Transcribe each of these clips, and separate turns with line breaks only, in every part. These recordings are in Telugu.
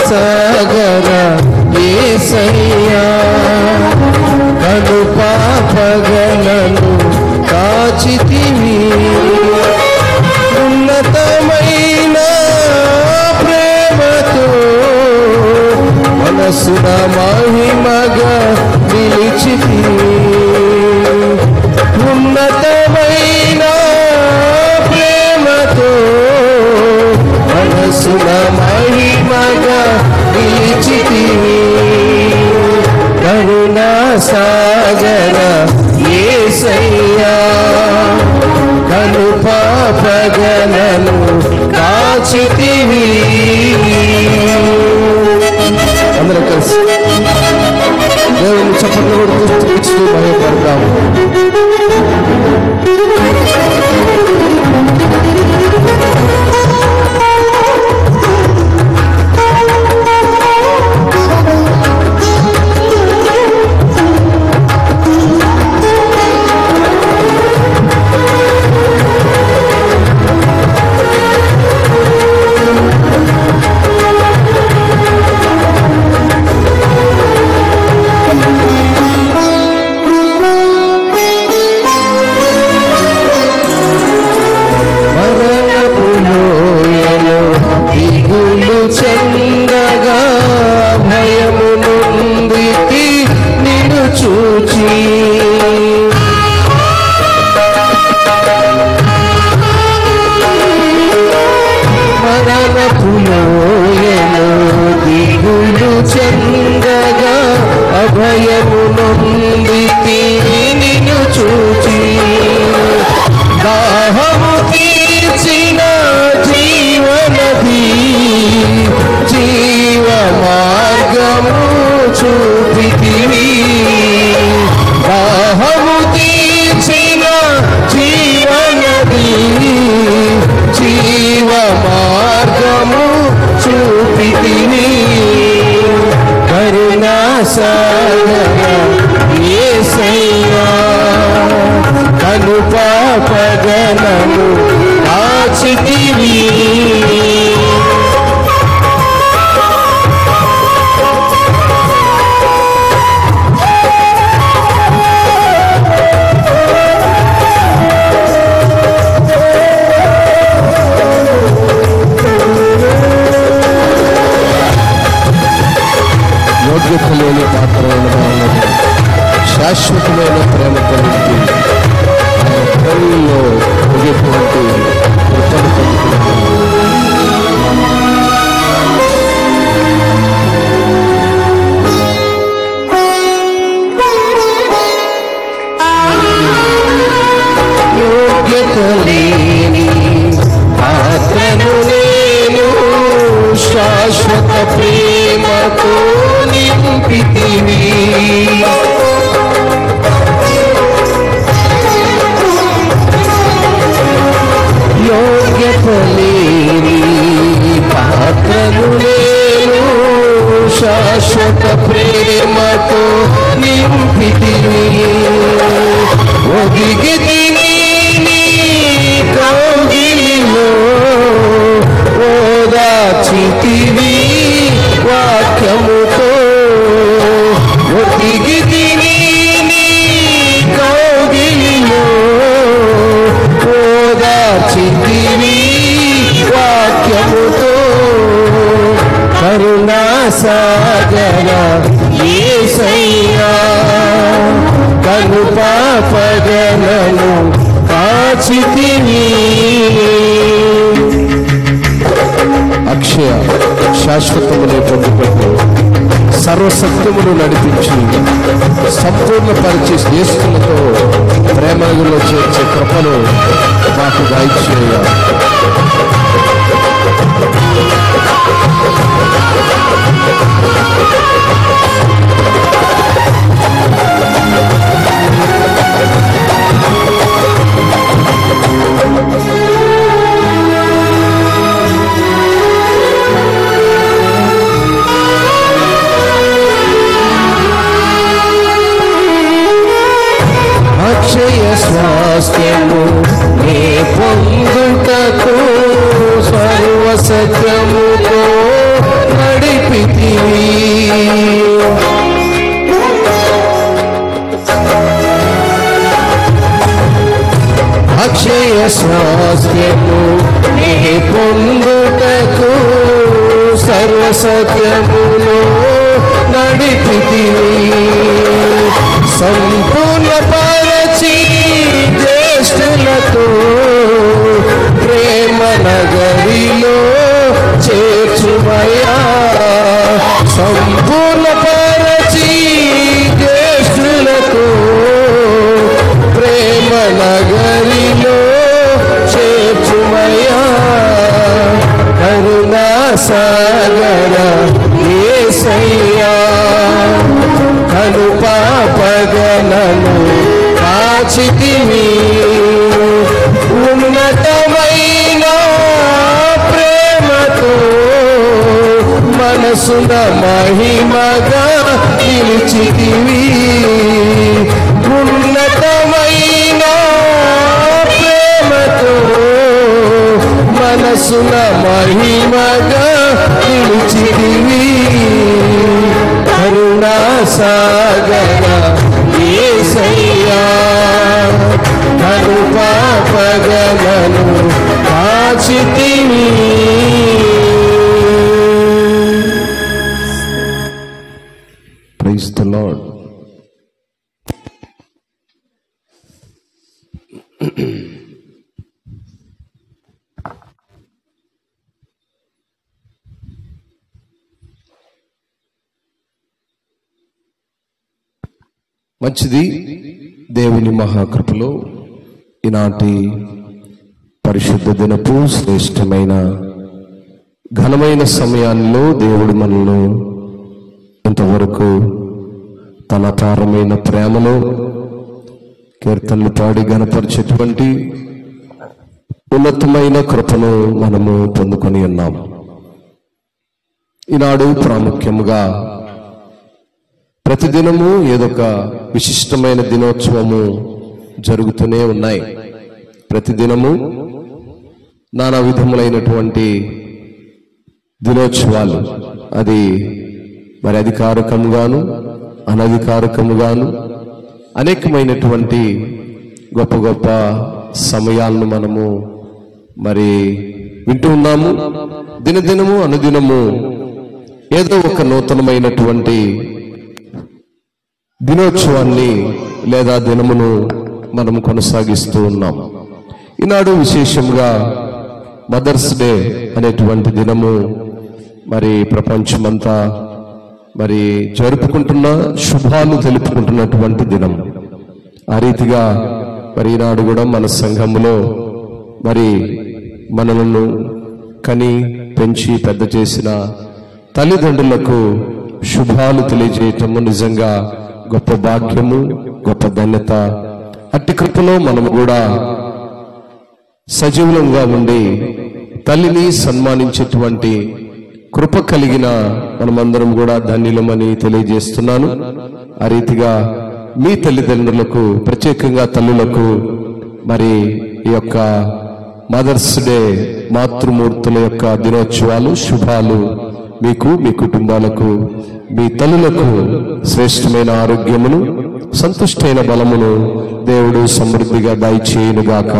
సాగర యేసయ్యా కను పాపగలను కాచితివి ఉన్నతమైన ప్రేమతో మనసున మహిమగా నిలిచితివి ఉన్నతమైన ప్రేమతో మనసున మహిమగా నిలిచితివి కరుణా సాగర యేసయ్యా కను పాపగలను కాచితివి. అందరూ కలిసి దేవుని చప్పట్లు కొడుతూ స్తుతిస్తూ భయపడతాము. చందగా భయము నుండి నిన్ను చూచి మరణపులోయలో దిగులు చందగా అభయము నుండి నిన్ను చూచి దాహము తీర్చిన జీవనది జీవ మార్గము చూపితివి దాహము తీర్చిన జీవనది జీవ మార్గము చూపితివి కరుణా సాగర యేసయ్యా కను పాపగలను కాచితివి యోగ్యత లేని పాత్రలుగా ఉన్నది శాశ్వతమైన ప్రేమ కలిగి ప్రేమలో ఒకేటువంటి కృపను పొందుతున్నాను. యోగ్యత లేని పాత్రను నేను శాశ్వత ప్రేమతో నింపితివి యోగ్యత లేని పాత్రను నేను శాశ్వత ప్రేమతో నింపితివి ఒదిగితివి నీ కౌగిలిలో ఓదార్చితివి వాక్యముతో ఒదిగితివి నీ కౌగిలిలో ఓదార్చితివి వాక్యముతో కరుణా సాగర యేసయ్యా కను పాపగలను కాచితివి అక్షయ శాశ్వతమునే పొందుకుంటూ సర్వసత్యమును నడిపించి సంపూర్ణ పరిచయ యేసులతో ప్రేమలో చేర్చే కృపను మాకు దయచేయ. అక్షయ స్వాస్థ్యము నే పొందుటకు సర్వసత్యముతో నడిపి స్వాస్థ్యము నీ పొందుటకు సర్వసత్యములో నడిపితివి. సంపూర్ణ పరచి జ్యేష్ఠులతో ప్రేమ నగరిలో చేర్చుమయ్యా. సంపూర్ణ పరచి జ్యేష్ఠులతో ప్రేమ నగరిలో చేర్చుమయ్యా. కరుణా సాగర యేసయ్యా, కను పాపగలను కాచితివి. ఉన్నతమైన ప్రేమతో మనసున మహిమగా నిలిచితివి. ఉన్నతమైన ప్రేమతో మనసున మహిమగా నిలిచితివి. కరుణా సాగర యేసయ్యా, కను పాపగలను కాచితివి. Praise the Lord. మంచిది. దేవుని మహాకృపలో ఈనాటి పరిశుద్ధ దినపు శ్రేష్టమైన ఘనమైన సమయాల్లో దేవుడు మనల్ని ఇంతవరకు తన అపారమైన ప్రేమలో కీర్తనలు పాడి ఘనపరిచేటువంటి ఉన్నతమైన కృపను మనము పొందుకొని ఉన్నాం. ఈనాడు ప్రాముఖ్యముగా ప్రతిదినము ఏదొక విశిష్టమైన దినోత్సవము జరుగుతూనే ఉన్నాయి. ప్రతిదినము నానా విధములైనటువంటి దినోత్సవాలు, అది మరి అధికారికంగాను అనధికారికంగాను అనేకమైనటువంటి గొప్ప గొప్ప సమయాలను మనము మరి వింటూ ఉన్నాము. దినదినము అనుదినము ఏదో ఒక నూతనమైనటువంటి దినోత్సవాన్ని లేదా దినమును మనం కొనసాగిస్తూ ఉన్నాం. ఈనాడు విశేషంగా మదర్స్ డే అనేటువంటి దినము మరి ప్రపంచమంతా మరి జరుపుకుంటున్న, శుభాలు తెలుపుకుంటున్నటువంటి దినం. ఆ రీతిగా మరి ఈనాడు కూడా మన సంఘములో మరి మనలను కని పెంచి పెద్ద చేసిన తల్లిదండ్రులకు శుభాలు తెలియజేయటము నిజంగా గొప్ప భాగ్యము, గొప్ప ధన్యత. అట్టి కృపలో మనము కూడా సజీవులంగా ఉండి తల్లిని సన్మానించేటువంటి కృప కలిగిన మనమందరం కూడా ధన్యులమని తెలియజేస్తున్నాను. ఆ రీతిగా మీ తల్లిదండ్రులకు, ప్రత్యేకంగా తల్లులకు మరి ఈ యొక్క మదర్స్ డే, మాతృమూర్తుల యొక్క దినోత్సవాలు, శుభాలు మీకు, మీ కుటుంబాలకు, మీ తల్లులకు శ్రేష్టమైన ఆరోగ్యమును, సంతుష్టైన బలమును దేవుడు సమృద్ధిగా దయచేయునుగాక.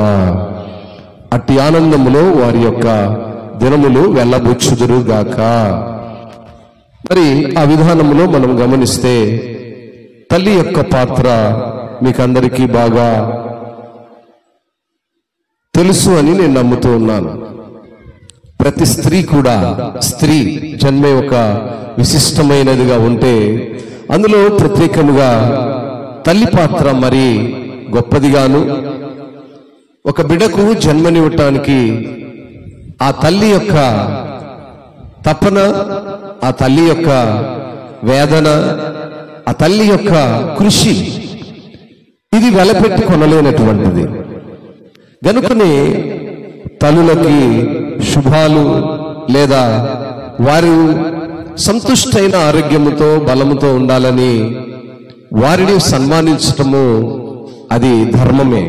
అట్టి ఆనందములో వారి యొక్క దినములు వెళ్ళబుచ్చుదురుగాక. మరి ఆ విధానములో మనం గమనిస్తే తల్లి యొక్క పాత్ర మీకందరికీ బాగా తెలుసు అని నేను నమ్ముతూ ఉన్నాను. ప్రతి స్త్రీ కూడా, స్త్రీ జన్మే ఒక విశిష్టమైనదిగా ఉంటే అందులో ప్రత్యేకముగా తల్లి పాత్ర మరి గొప్పదిగాను, ఒక బిడ్డకు జన్మనివ్వటానికి ఆ తల్లి యొక్క తపన, ఆ తల్లి యొక్క వేదన, ఆ తల్లి యొక్క కృషి, ఇది వెలపెట్టి కొనలేనటువంటిది. గనుకనే తల్లులకి శుభాలు లేదా వారు సంతుష్టైన ఆరోగ్యముతో, బలముతో ఉండాలని వారిని సన్మానించటము అది ధర్మమే.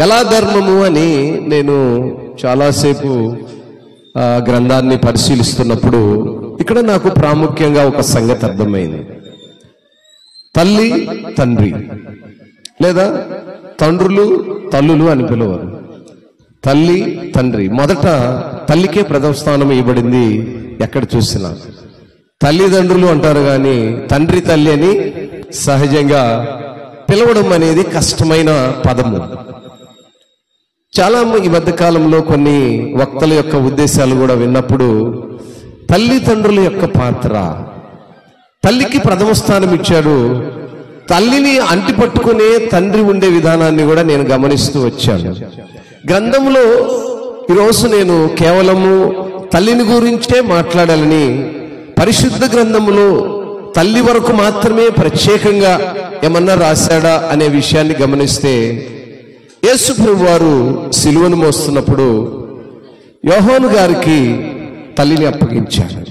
ఎలా ధర్మము అని నేను చాలాసేపు గ్రంథాన్ని పరిశీలిస్తున్నప్పుడు ఇక్కడ నాకు ప్రాముఖ్యంగా ఒక సంగతి అర్థమైంది. తల్లి, తండ్రి లేదా తండ్రులు, తల్లులు అని పిలువరు. తల్లి తండ్రి. మొదట తల్లికే ప్రథమ స్థానం ఇవ్వబడింది. ఎక్కడ చూసినా తల్లిదండ్రులు అంటారు కానీ తండ్రి తల్లి అని సహజంగా పిలవడం అనేది కష్టమైన పదము. చాలా ఈ మధ్య కాలంలో కొన్ని వక్తల యొక్క ఉద్దేశాలు కూడా విన్నప్పుడు తల్లిదండ్రుల యొక్క పాత్ర, తల్లికి ప్రథమ స్థానం ఇచ్చాడు. తల్లిని అంటిపట్టుకునే తండ్రి ఉండే విధానాన్ని కూడా నేను గమనిస్తూ వచ్చాను. గ్రంథంలో ఈరోజు నేను కేవలము తల్లిని గురించే మాట్లాడాలని, పరిశుద్ధ గ్రంథములో తల్లి వరకు మాత్రమే ప్రత్యేకంగా ఏమన్నా రాశాడా అనే విషయాన్ని గమనిస్తే, యేసు ప్రభువు వారు సిలువను మోస్తున్నప్పుడు యోహాను గారికి తల్లిని అప్పగించారు.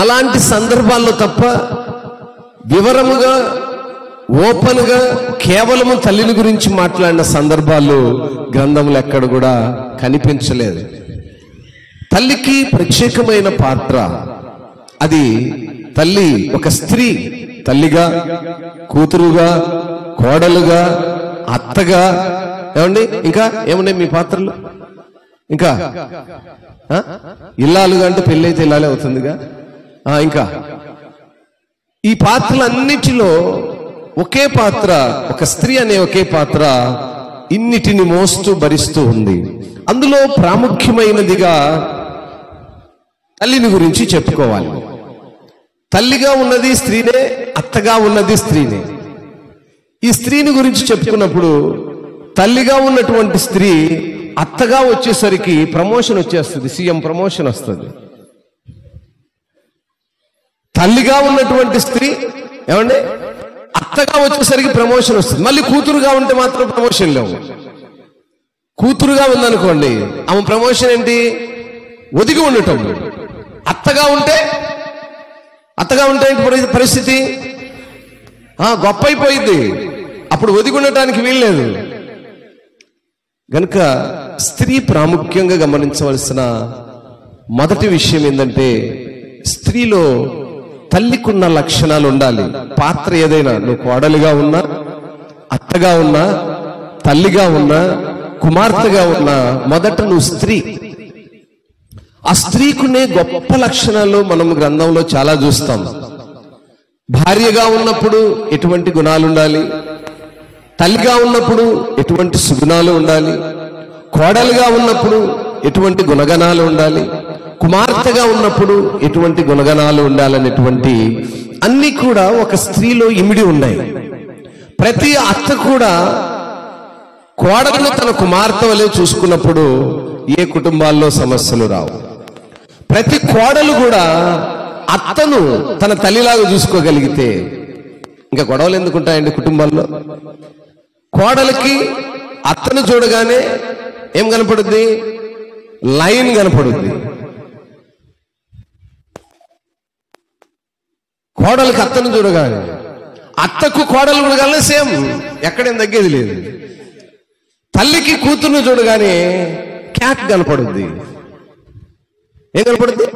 అలాంటి సందర్భాల్లో తప్ప వివరముగా ఓపెన్గా కేవలము తల్లిని గురించి మాట్లాడిన సందర్భాలు గ్రంథంలో ఎక్కడ కూడా కనిపించలేదు. తల్లికి ప్రత్యేకమైన పాత్ర. అది తల్లి ఒక స్త్రీ తల్లిగా, కూతురుగా, కోడలుగా, అత్తగా, ఏమండి ఇంకా ఏమున్నాయి మీ పాత్రలు? ఇంకా ఇల్లాలుగా అంటే పెళ్ళైతే ఇల్లాలే అవుతుందిగా. ఇంకా ఈ పాత్రలన్నిటిలో ఒకే పాత్ర, ఒక స్త్రీ అనే ఒకే పాత్ర ఇన్నిటిని మోస్తూ భరిస్తూ ఉంది. అందులో ప్రాముఖ్యమైనదిగా తల్లిని గురించి చెప్పుకోవాలి. తల్లిగా ఉన్నది స్త్రీనే, అత్తగా ఉన్నది స్త్రీనే. ఈ స్త్రీని గురించి చెప్పుకున్నప్పుడు తల్లిగా ఉన్నటువంటి స్త్రీ అత్తగా వచ్చేసరికి ప్రమోషన్ వచ్చేస్తుంది, సీఎం ప్రమోషన్ వస్తుంది. తల్లిగా ఉన్నటువంటి స్త్రీ ఏమండి అత్తగా వచ్చేసరికి ప్రమోషన్ వస్తుంది. మళ్ళీ కూతురుగా ఉంటే మాత్రం ప్రమోషన్ లేవు. కూతురుగా ఉందనుకోండి, ఆమె ప్రమోషన్ ఏంటి? ఒదిగి ఉండటం. అత్తగా ఉంటే ఏంటి పరిస్థితి? గొప్ప అయిపోయింది. అప్పుడు ఒదిగి ఉండటానికి వీల్లేదు. గనుక స్త్రీ ప్రాముఖ్యంగా గమనించవలసిన మొదటి విషయం ఏంటంటే, స్త్రీలో తల్లికున్న లక్షణాలు ఉండాలి. పాత్ర ఏదైనా, నువ్వు కోడలిగా ఉన్నా, అత్తగా ఉన్నా, తల్లిగా ఉన్నా, కుమార్తెగా ఉన్నా, మొదట నువ్వు స్త్రీ. ఆ స్త్రీకునే గొప్ప లక్షణాలు మనం గ్రంథంలో చాలా చూస్తాం. భార్యగా ఉన్నప్పుడు ఎటువంటి గుణాలు ఉండాలి, తల్లిగా ఉన్నప్పుడు ఎటువంటి సుగుణాలు ఉండాలి, కోడలుగా ఉన్నప్పుడు ఎటువంటి గుణగణాలు ఉండాలి, కుమార్తెగా ఉన్నప్పుడు ఎటువంటి గుణగణాలు ఉండాలనేటువంటి అన్ని కూడా ఒక స్త్రీలో ఇమిడి ఉన్నాయి. ప్రతి అత్త కూడా కోడలను తన కుమార్తె వలె చూసుకున్నప్పుడు ఏ కుటుంబాల్లో సమస్యలు రావు. ప్రతి కోడలు కూడా అత్తను తన తల్లిలాగా చూసుకోగలిగితే ఇంకా గొడవలు ఎందుకుంటాయండి కుటుంబాల్లో? కోడలికి అత్తను చూడగానే ఏం కనపడుద్ది? లైన్ కనపడుద్ది. కోడలికి అత్తను చూడగానే, అత్తకు కోడలు చూడగానే సేమ్, ఎక్కడేం తగ్గేది లేదు. తల్లికి కూతురును చూడగానే క్యాట్ కనపడుద్ది. ఏం కనపడుద్ది?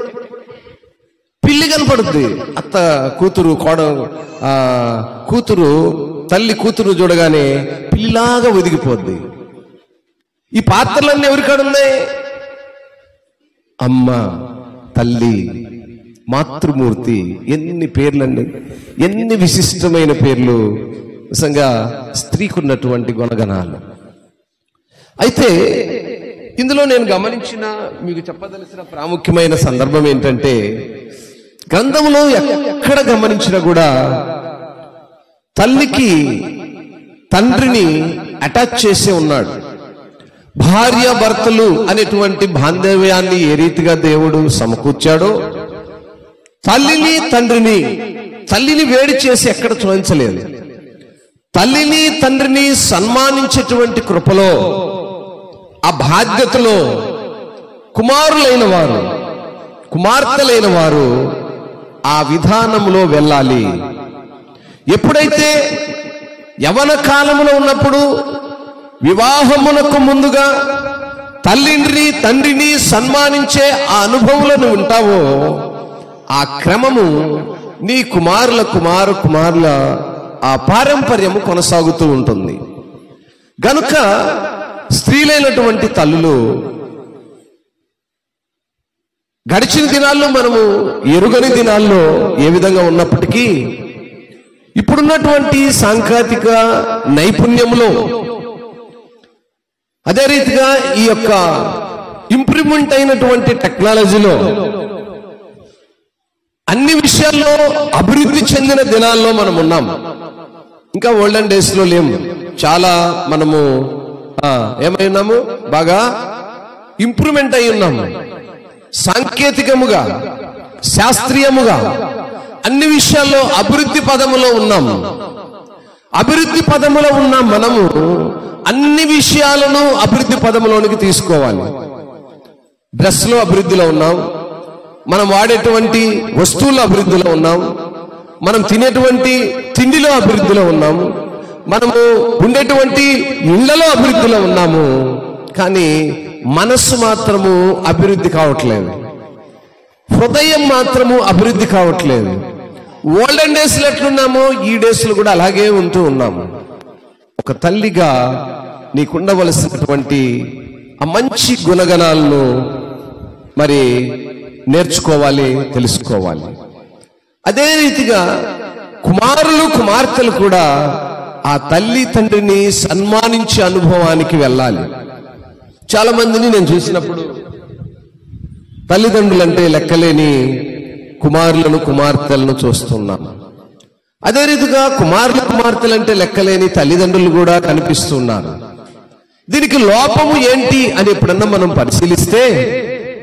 పిల్లి కనపడుద్ది. అత్త కూతురు తల్లి కూతురు చూడగానే పిల్లిలాగా ఒదిగిపోద్ది. ఈ పాత్రలన్నీ ఎవరికాడున్నాయి? అమ్మ, తల్లి, మాతృమూర్తి. ఎన్ని పేర్లండి, ఎన్ని విశిష్టమైన పేర్లు. నిజంగా స్త్రీకి ఉన్నటువంటి గుణగణాలు. అయితే ఇందులో నేను గమనించిన, మీకు చెప్పదలసిన ప్రాముఖ్యమైన సందర్భం ఏంటంటే, గ్రంథంలో ఎక్కడ గమనించినా కూడా తల్లికి తండ్రిని అటాచ్ చేసి ఉన్నాడు. భార్య భర్తలు అనేటువంటి బాంధవ్యాన్ని ఏ రీతిగా దేవుడు సమకూర్చాడో, తల్లిని వేడి చేసి ఎక్కడ చూపించలేదు. తల్లిని తండ్రిని సన్మానించేటువంటి కృపలో, ఆ బాధ్యతలో కుమారులైన వారు, కుమార్తెలైన వారు ఆ విధానంలో వెళ్ళాలి. ఎప్పుడైతే యవన కాలంలో ఉన్నప్పుడు వివాహమునకు ముందుగా తండ్రిని సన్మానించే ఆ అనుభవాలను ఉంటావో, ఆ క్రమము నీ కుమారుల ఆ పారంపర్యము కొనసాగుతూ ఉంటుంది. గనుక స్త్రీలైనటువంటి తల్లులు గడిచిన దినాల్లో మనము ఎరుగని దినాల్లో ఏ విధంగా ఉన్నప్పటికీ ఇప్పుడున్నటువంటి సాంకేతిక నైపుణ్యంలో, అదే రీతిగా ఈ యొక్క ఇంప్రూవ్మెంట్ అయినటువంటి టెక్నాలజీలో అన్ని విషయాల్లో అభివృద్ధి చెందిన దినాల్లో మనం ఉన్నాం. ఇంకా ఓల్డెన్ డేస్ లో లేము. చాలా మనము ఏమై ఉన్నాము, బాగా ఇంప్రూవ్మెంట్ అయి ఉన్నాము. సాంకేతికముగా, శాస్త్రీయముగా అన్ని విషయాల్లో అభివృద్ధి పదములో ఉన్నాము. అభివృద్ధి పదములో ఉన్న మనము అన్ని విషయాలను అభివృద్ధి పదములోనికి తీసుకోవాలి. డ్రెస్ లో అభివృద్ధిలో ఉన్నాం, మనం వాడేటువంటి వస్తువుల అభివృద్ధిలో ఉన్నాం, మనం తినేటువంటి తిండిలో అభివృద్ధిలో ఉన్నాము, మనము ఉండేటువంటి ఇళ్లలో అభివృద్ధిలో ఉన్నాము. కానీ మనస్సు మాత్రము అభివృద్ధి కావట్లేదు, హృదయం మాత్రము అభివృద్ధి కావట్లేదు. ఓల్డెన్ డేస్ లో ఎట్లున్నామో ఈ డేస్ లో కూడా అలాగే ఉంటూ ఉన్నాము. ఒక తల్లిగా నీకుండవలసినటువంటి ఆ మంచి గుణగణాలను మరి నేర్చుకోవాలి, తెలుసుకోవాలి. అదే రీతిగా కుమారులు కుమార్తెలు కూడా ఆ తల్లి తండ్రిని సన్మానించే అనుభవానికి వెళ్ళాలి. చాలా మందిని నేను చూసినప్పుడు తల్లిదండ్రులంటే లెక్కలేని కుమారులను కుమార్తెలను చూస్తున్నాను. అదే రీతిగా కుమారులు కుమార్తెలంటే లెక్కలేని తల్లిదండ్రులు కూడా కనిపిస్తున్నారు. దీనికి లోపము ఏంటి అని ఎప్పుడన్నా మనం పరిశీలిస్తే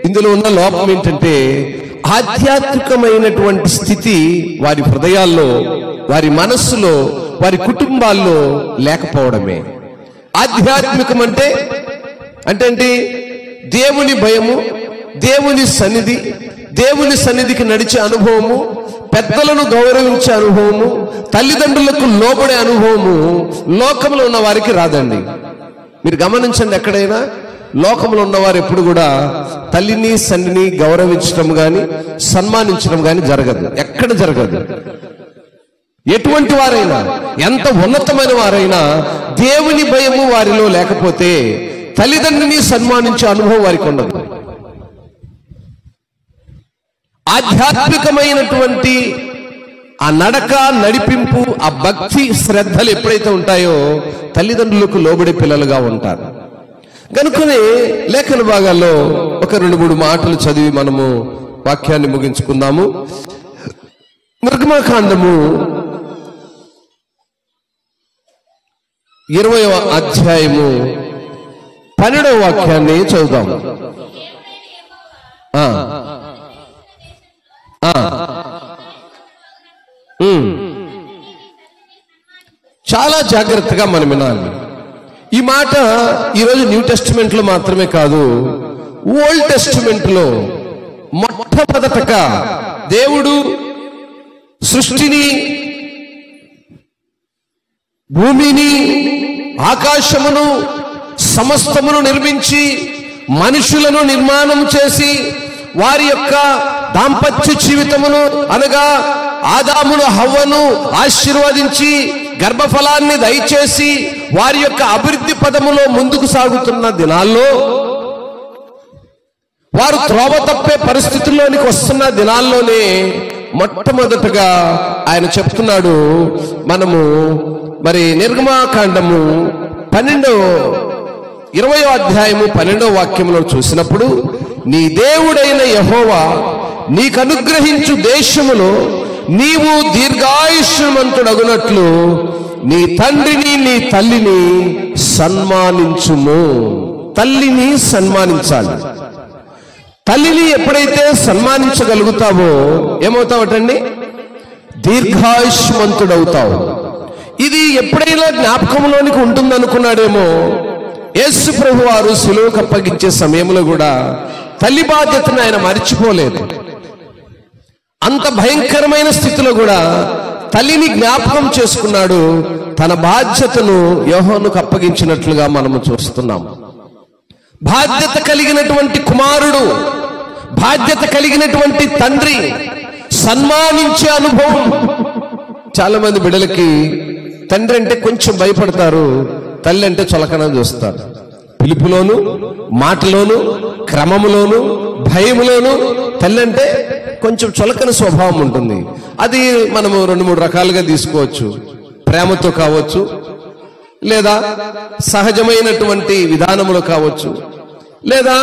ఇందులో ఉన్న లోపం ఏంటంటే ఆధ్యాత్మికమైనటువంటి స్థితి వారి హృదయాల్లో, వారి మనస్సులో, వారి కుటుంబాల్లో లేకపోవడమే. ఆధ్యాత్మికం అంటే ఏంటి? దేవుని భయము, దేవుని సన్నిధి, దేవుని సన్నిధికి నడిచే అనుభవము, పెద్దలను గౌరవించే అనుభవము, తల్లిదండ్రులకు లోబడే అనుభవము లోకంలో ఉన్న వారికి రాదండి. మీరు గమనించండి, ఎక్కడైనా లోకంలో ఉన్నవారు ఎప్పుడు కూడా తల్లిని సన్నిధిని గౌరవించడం కానీ సన్మానించడం కానీ జరగదు. ఎక్కడ జరగదు. ఎటువంటి వారైనా, ఎంత ఉన్నతమైన వారైనా దేవుని భయము వారిలో లేకపోతే తల్లిదండ్రిని సన్మానించే అనుభవం వారికి ఉండదు. ఆధ్యాత్మికమైనటువంటి ఆ నడక, నడిపింపు, ఆ భక్తి శ్రద్ధలు ఎప్పుడైతే ఉంటాయో తల్లిదండ్రులకు లోబడి పిల్లలుగా ఉంటారు. కనుకనే లేఖన భాగాల్లో ఒక 2-3 మాటలు చదివి మనము వాక్యాన్ని ముగించుకుందాము. నిర్గమకాండము 20వ అధ్యాయము 12వ వాక్యాన్ని చదువుదాము. చాలా జాగ్రత్తగా మనం వినాలి. ఈ మాట ఈరోజు న్యూ టెస్టిమెంట్ లో మాత్రమే కాదు, ఓల్డ్ టెస్టిమెంట్ లో మొట్టమొదటగా దేవుడు సృష్టిని, భూమిని, ఆకాశమును, సమస్తమును నిర్మించి మనుషులను నిర్మాణం చేసి వారి యొక్క దాంపత్య జీవితమును అనగా ఆదామును హవ్వను ఆశీర్వదించి గర్భఫలాన్ని దయచేసి వారి యొక్క అభివృద్ధి పదములో ముందుకు సాగుతున్న దినాల్లో, వారు త్రోవ తప్పే పరిస్థితుల్లోనికి వస్తున్న దినాల్లోనే మొట్టమొదటగా ఆయన చెప్తున్నాడు. మనము మరి నిర్గమకాండము 20వ అధ్యాయము 12వ వాక్యంలో చూసినప్పుడు, నీ దేవుడైన యెహోవా నీకు అనుగ్రహించు దేశములో నీవు దీర్ఘాయుష్మంతుడగునట్లు నీ తండ్రిని నీ తల్లిని సన్మానించుము. తల్లిని సన్మానించాలి. తల్లిని ఎప్పుడైతే సన్మానించగలుగుతావో ఏమవుతావటండి? దీర్ఘాయుష్మంతుడవుతావు. ఇది ఎప్పుడైనా జ్ఞాపకంలోనికి ఉంటుందనుకున్నాడేమో. యేసు ప్రభు వారు సిలువకు అప్పగించే సమయంలో కూడా తల్లి బాధ్యతను ఆయన మర్చిపోలేదు. అంత భయంకరమైన స్థితిలో కూడా తల్లిని జ్ఞాపకం చేసుకున్నాడు. తన బాధ్యతను యోహానుకు అప్పగించినట్లుగా మనము చూస్తున్నాం. బాధ్యత కలిగినటువంటి కుమారుడు, బాధ్యత కలిగినటువంటి తండ్రి సన్మానించే అనుభవం. చాలా మంది బిడ్డలకి తండ్రి అంటే కొంచెం భయపడతారు, తల్లి అంటే చులకన చూస్తారు. పిలుపులోను, మాటలోను, క్రమములోను, భయములోను. తల్లి అంటే కొంచెం చులకన స్వభావం ఉంటుంది. అది మనము 2-3 రకాలుగా తీసుకోవచ్చు. ప్రేమతో కావచ్చు, లేదా సహజమైనటువంటి విధానములు కావచ్చు, లేదా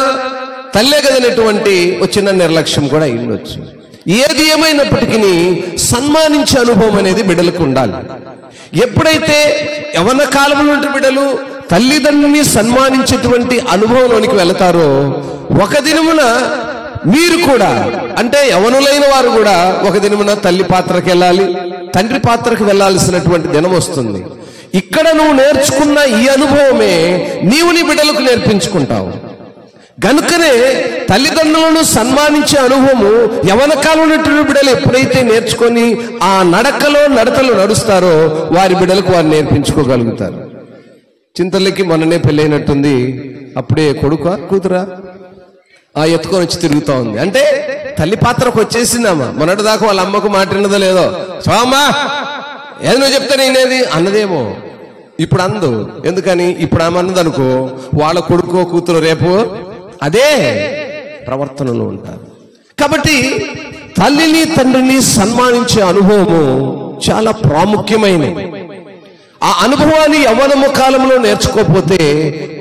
తల్లే కదనేటువంటి చిన్న నిర్లక్ష్యం కూడా అయ్యుండొచ్చు. ఏది ఏమైనప్పటికీ సన్మానించే అనుభవం అనేది బిడ్డలకు ఉండాలి. ఎప్పుడైతే యవ్వన కాలంలో బిడ్డలు తల్లిదండ్రుని సన్మానించేటువంటి అనుభవంలోనికి వెళతారో, ఒక దినమున మీరు కూడా, అంటే యవనులైన వారు కూడా ఒక దినమున తల్లి పాత్రకు వెళ్ళాలి, తండ్రి పాత్రకు వెళ్ళాల్సినటువంటి దినం వస్తుంది. ఇక్కడ నువ్వు నేర్చుకున్న ఈ అనుభవమే నీవు నీ బిడ్డలకు నేర్పించుకుంటావు. గనుకనే తల్లిదండ్రులను సన్మానించే అనుభవము యవ్వన కాలంలో బిడ్డలు ఎప్పుడైతే నేర్చుకొని ఆ నడతలు నడుస్తారో వారి బిడ్డలకు వారు నేర్పించుకోగలుగుతారు. చింతలకి మొన్ననే పెళ్ళైనట్టుంది, అప్పుడే కొడుకా కూతురా ఎత్తుకొని వచ్చి తిరుగుతా ఉంది. అంటే తల్లి పాత్రకు వచ్చేసిందమ్మా. మొన్నటి దాకా వాళ్ళ అమ్మకు మాట్లాడినదో లేదో, స్వామా ఏది నువ్వు చెప్తే నేనేది అన్నదేమో, ఇప్పుడు అందు. ఎందుకని ఇప్పుడు ఆమె అన్నదనుకో, వాళ్ళ కొడుకో కూతురు రేపు అదే ప్రవర్తనలో ఉంటారు. కాబట్టి తల్లిని తండ్రిని సన్మానించే అనుభవము చాలా ప్రాముఖ్యమైనది. ఆ అనుభవాన్ని యవ్వనము కాలంలో నేర్చుకోకపోతే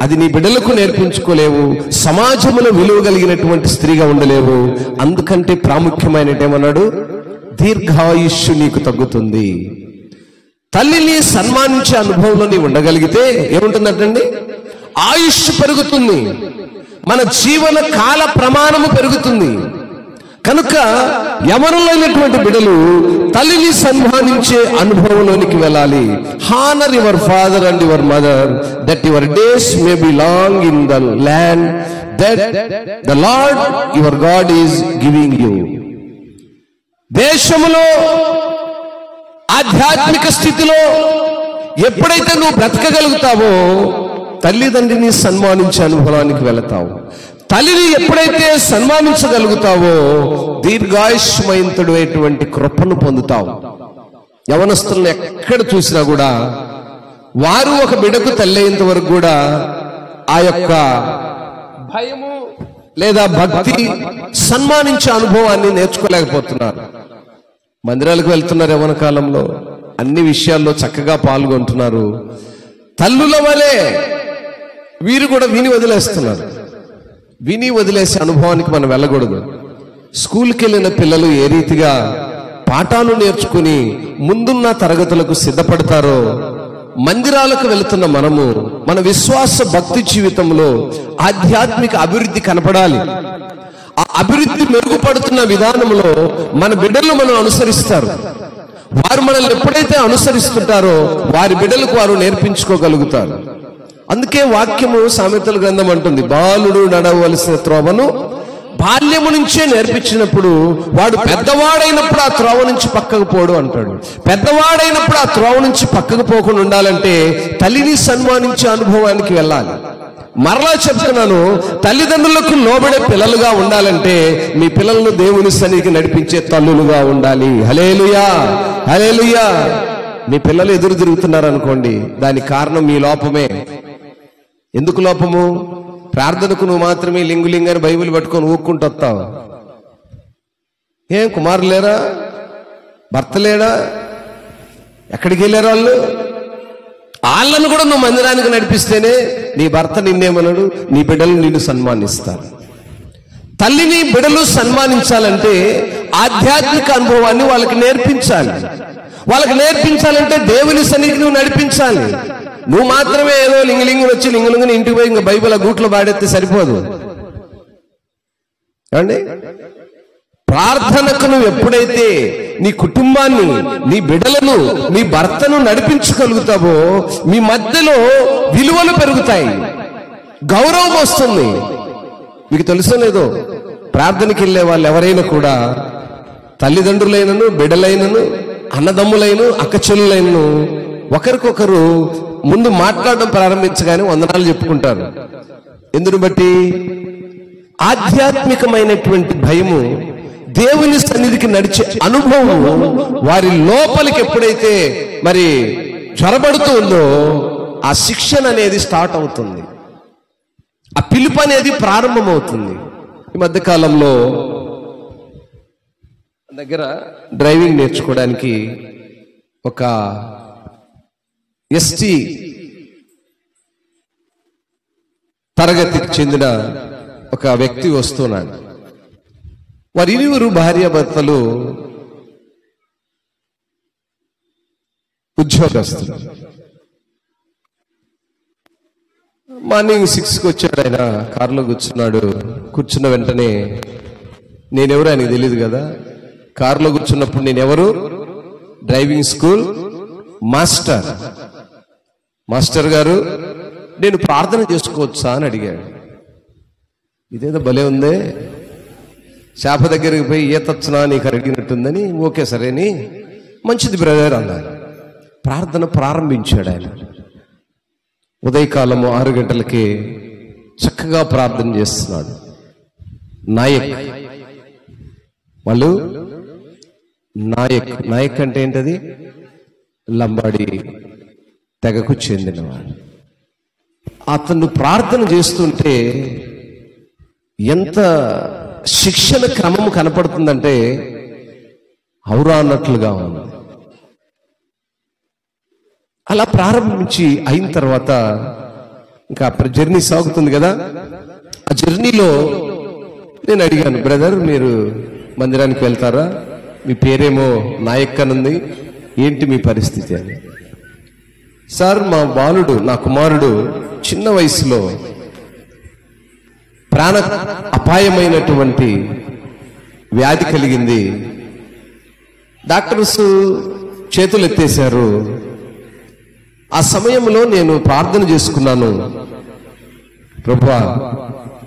అది నీ బిడ్డలకు నేర్పించుకోలేవు, సమాజంలో విలువ కలిగినటువంటి స్త్రీగా ఉండలేవు. అందుకంటే ప్రాముఖ్యమైనటేమన్నాడు, దీర్ఘాయుష్యు నీకు తగ్గుతుంది. తల్లిని సన్మానించే అనుభవంలో నీవు ఉండగలిగితే ఏముంటుందంటండి, ఆయుష్ పెరుగుతుంది, మన జీవన కాల ప్రమాణము పెరుగుతుంది. కనుక యవనులైనటువంటి బిడ్డలు తల్లిని సన్మానించే అనుభవంలోనికి వెళ్ళాలి. Honour your father and your mother that your days may be long in the land that the lord your God is giving you. దేశములో ఆధ్యాత్మిక స్థితిలో ఎప్పుడైతే నువ్వు బ్రతకగలుగుతావో తల్లిదండ్రిని సన్మానించే అనుభవానికి వెళతావు. తల్లిని ఎప్పుడైతే సన్మానించగలుగుతావో దీర్ఘాయుష్మయంతుడు అయినటువంటి కృపను పొందుతావు. యవనస్తులను ఎక్కడ చూసినా కూడా వారు ఒక బిడ్డకు తల్లి అయ్యేంత వరకు కూడా ఆ యొక్క భయము లేదా భక్తి సన్మానించే అనుభవాన్ని నేర్చుకోలేకపోతున్నారు. మందిరాలకు వెళ్తున్నారు యవ్వన కాలంలో, అన్ని విషయాల్లో చక్కగా పాల్గొంటున్నారు. తల్లుల వలె వీరు కూడా విని వదిలేస్తున్నారు. విని వదిలేసే అనుభవానికి మనం వెళ్ళకూడదు. స్కూల్కి వెళ్ళిన పిల్లలు ఏ రీతిగా పాఠాలు నేర్చుకుని ముందున్న తరగతులకు సిద్ధపడతారో, మందిరాలకు వెళుతున్న మనము మన విశ్వాస భక్తి జీవితంలో ఆధ్యాత్మిక అభివృద్ధి కనపడాలి. ఆ అభివృద్ధి మెరుగుపడుతున్న విధానంలో మన బిడ్డలు మనం అనుసరిస్తారు. వారు మనల్ని ఎప్పుడైతే అనుసరిస్తుంటారో వారి బిడ్డలకు వారు నేర్పించుకోగలుగుతారు. అందుకే వాక్యము సామెతల గ్రంథం అంటుంది, బాలుడు నడవలసిన త్రోవను బాల్యము నుంచే నేర్పించినప్పుడు వాడు పెద్దవాడైనప్పుడు ఆ త్రోవ నుంచి పక్కకు పోడు అంటాడు. పెద్దవాడైనప్పుడు ఆ త్రోవ నుంచి పక్కకు పోకుండా ఉండాలంటే తల్లిని సన్మానించే అనుభవానికి వెళ్ళాలి. మరలా చెప్తున్నాను, తల్లిదండ్రులకు లోబడే పిల్లలుగా ఉండాలంటే మీ పిల్లలను దేవుని సన్నిధికి నడిపించే తల్లులుగా ఉండాలి. హల్లెలూయా, హల్లెలూయా. మీ పిల్లలు ఎదురు తిరుగుతున్నారు అనుకోండి, దానికి కారణం మీ లోపమే. ఎందుకు లోపము? ప్రార్థనకు నువ్వు మాత్రమే లింగులింగాన్ని బైబిల్ పట్టుకొని ఊక్కుంటూ వస్తావు. ఏం కుమారులు లేరా, భర్త లేడా, ఎక్కడికి వెళ్ళారు వాళ్ళు? వాళ్ళను కూడా నువ్వు మందిరానికి నడిపిస్తేనే నీ భర్త నిన్నేమన్నాడు, నీ బిడ్డలు నిన్ను సన్మానిస్తారు. తల్లిని బిడ్డలు సన్మానించాలంటే ఆధ్యాత్మిక అనుభవాన్ని వాళ్ళకి నేర్పించాలి. వాళ్ళకి నేర్పించాలంటే దేవుని సన్నిధికి నువ్వు నడిపించాలి. నువ్వు మాత్రమే ఏదో లింగలింగుని వచ్చి లింగలింగుని ఇంటికి పోయి ఇంకా బైబిల్ ఆ గూట్లో పాడేస్తే సరిపోదు అండి. ప్రార్థనకు నువ్వు ఎప్పుడైతే నీ కుటుంబాన్ని, నీ బిడ్డలను, నీ భర్తను నడిపించగలుగుతావో మీ మధ్యలో విలువలు పెరుగుతాయి, గౌరవం వస్తుంది. మీకు తెలుసో లేదో, ప్రార్థనకి వెళ్ళే వాళ్ళు ఎవరైనా కూడా తల్లిదండ్రులైనను, బిడ్డలైనను, అన్నదమ్ములైన, అక్కచెల్లులైనను ఒకరికొకరు ముందు మాట్లాడడం ప్రారంభించగానే వందనాలు చెప్పుకుంటారు. ఎందును బట్టి? ఆధ్యాత్మికమైనటువంటి భయము, దేవుని సన్నిధికి నడిచే అనుభవం వారి లోపలికి ఎప్పుడైతే మరి చొరబడుతూ ఉందో ఆ శిక్షణ అనేది స్టార్ట్ అవుతుంది. ఆ పిలుపు అనేది ప్రారంభమవుతుంది. ఈ మధ్యకాలంలో దగ్గర డ్రైవింగ్ నేర్చుకోవడానికి ఒక ఎస్టీ తరగతికి చెందిన ఒక వ్యక్తి వస్తున్నాడు. వారిరువురు భార్యాభర్తలు ఉద్యోగస్తులు. మార్నింగ్ 6కి వచ్చాడు. ఆయన కారులో కూర్చున్నాడు. కూర్చున్న వెంటనే నేనెవరు ఆయనకు తెలియదు కదా. కారులో కూర్చున్నప్పుడు నేనెవరు? Driving school master. మాస్టర్ గారు, నేను ప్రార్థన చేసుకోవచ్చా అని అడిగాడు. ఇదేదో భలే ఉందే, చేప దగ్గరికి పోయి ఈతొచ్చునా నీకు అడిగినట్టుందని. ఓకే సరేని, మంచిది బ్రదర్ అన్నాడు. ప్రార్థన ప్రారంభించాడు ఆయన. ఉదయకాలము 6 గంటలకి చక్కగా ప్రార్థన చేస్తున్నాడు. నాయక్ వాళ్ళు నాయక్ అంటే ఏంటది? లంబాడి తెగకు చెందినవాడు. అతను ప్రార్థన చేస్తుంటే ఎంత శిక్షణ క్రమం కనపడుతుందంటే ఔరా అన్నట్లుగా ఉంది. అలా ప్రారంభించి అయిన తర్వాత ఇంకా జర్నీ సాగుతుంది కదా. ఆ జర్నీలో నేను అడిగాను, బ్రదర్ మీరు మందిరానికి వెళ్తారా? మీ పేరేమో నాయక్ అనుంది, ఏంటి మీ పరిస్థితి అని. సార్ మా బాలుడు, నా కుమారుడు చిన్న వయసులో ప్రాణ అపాయమైనటువంటి వ్యాధి కలిగింది. డాక్టర్స్ చేతులు ఎత్తేశారు. ఆ సమయంలో నేను ప్రార్థన చేసుకున్నాను, ప్రభువా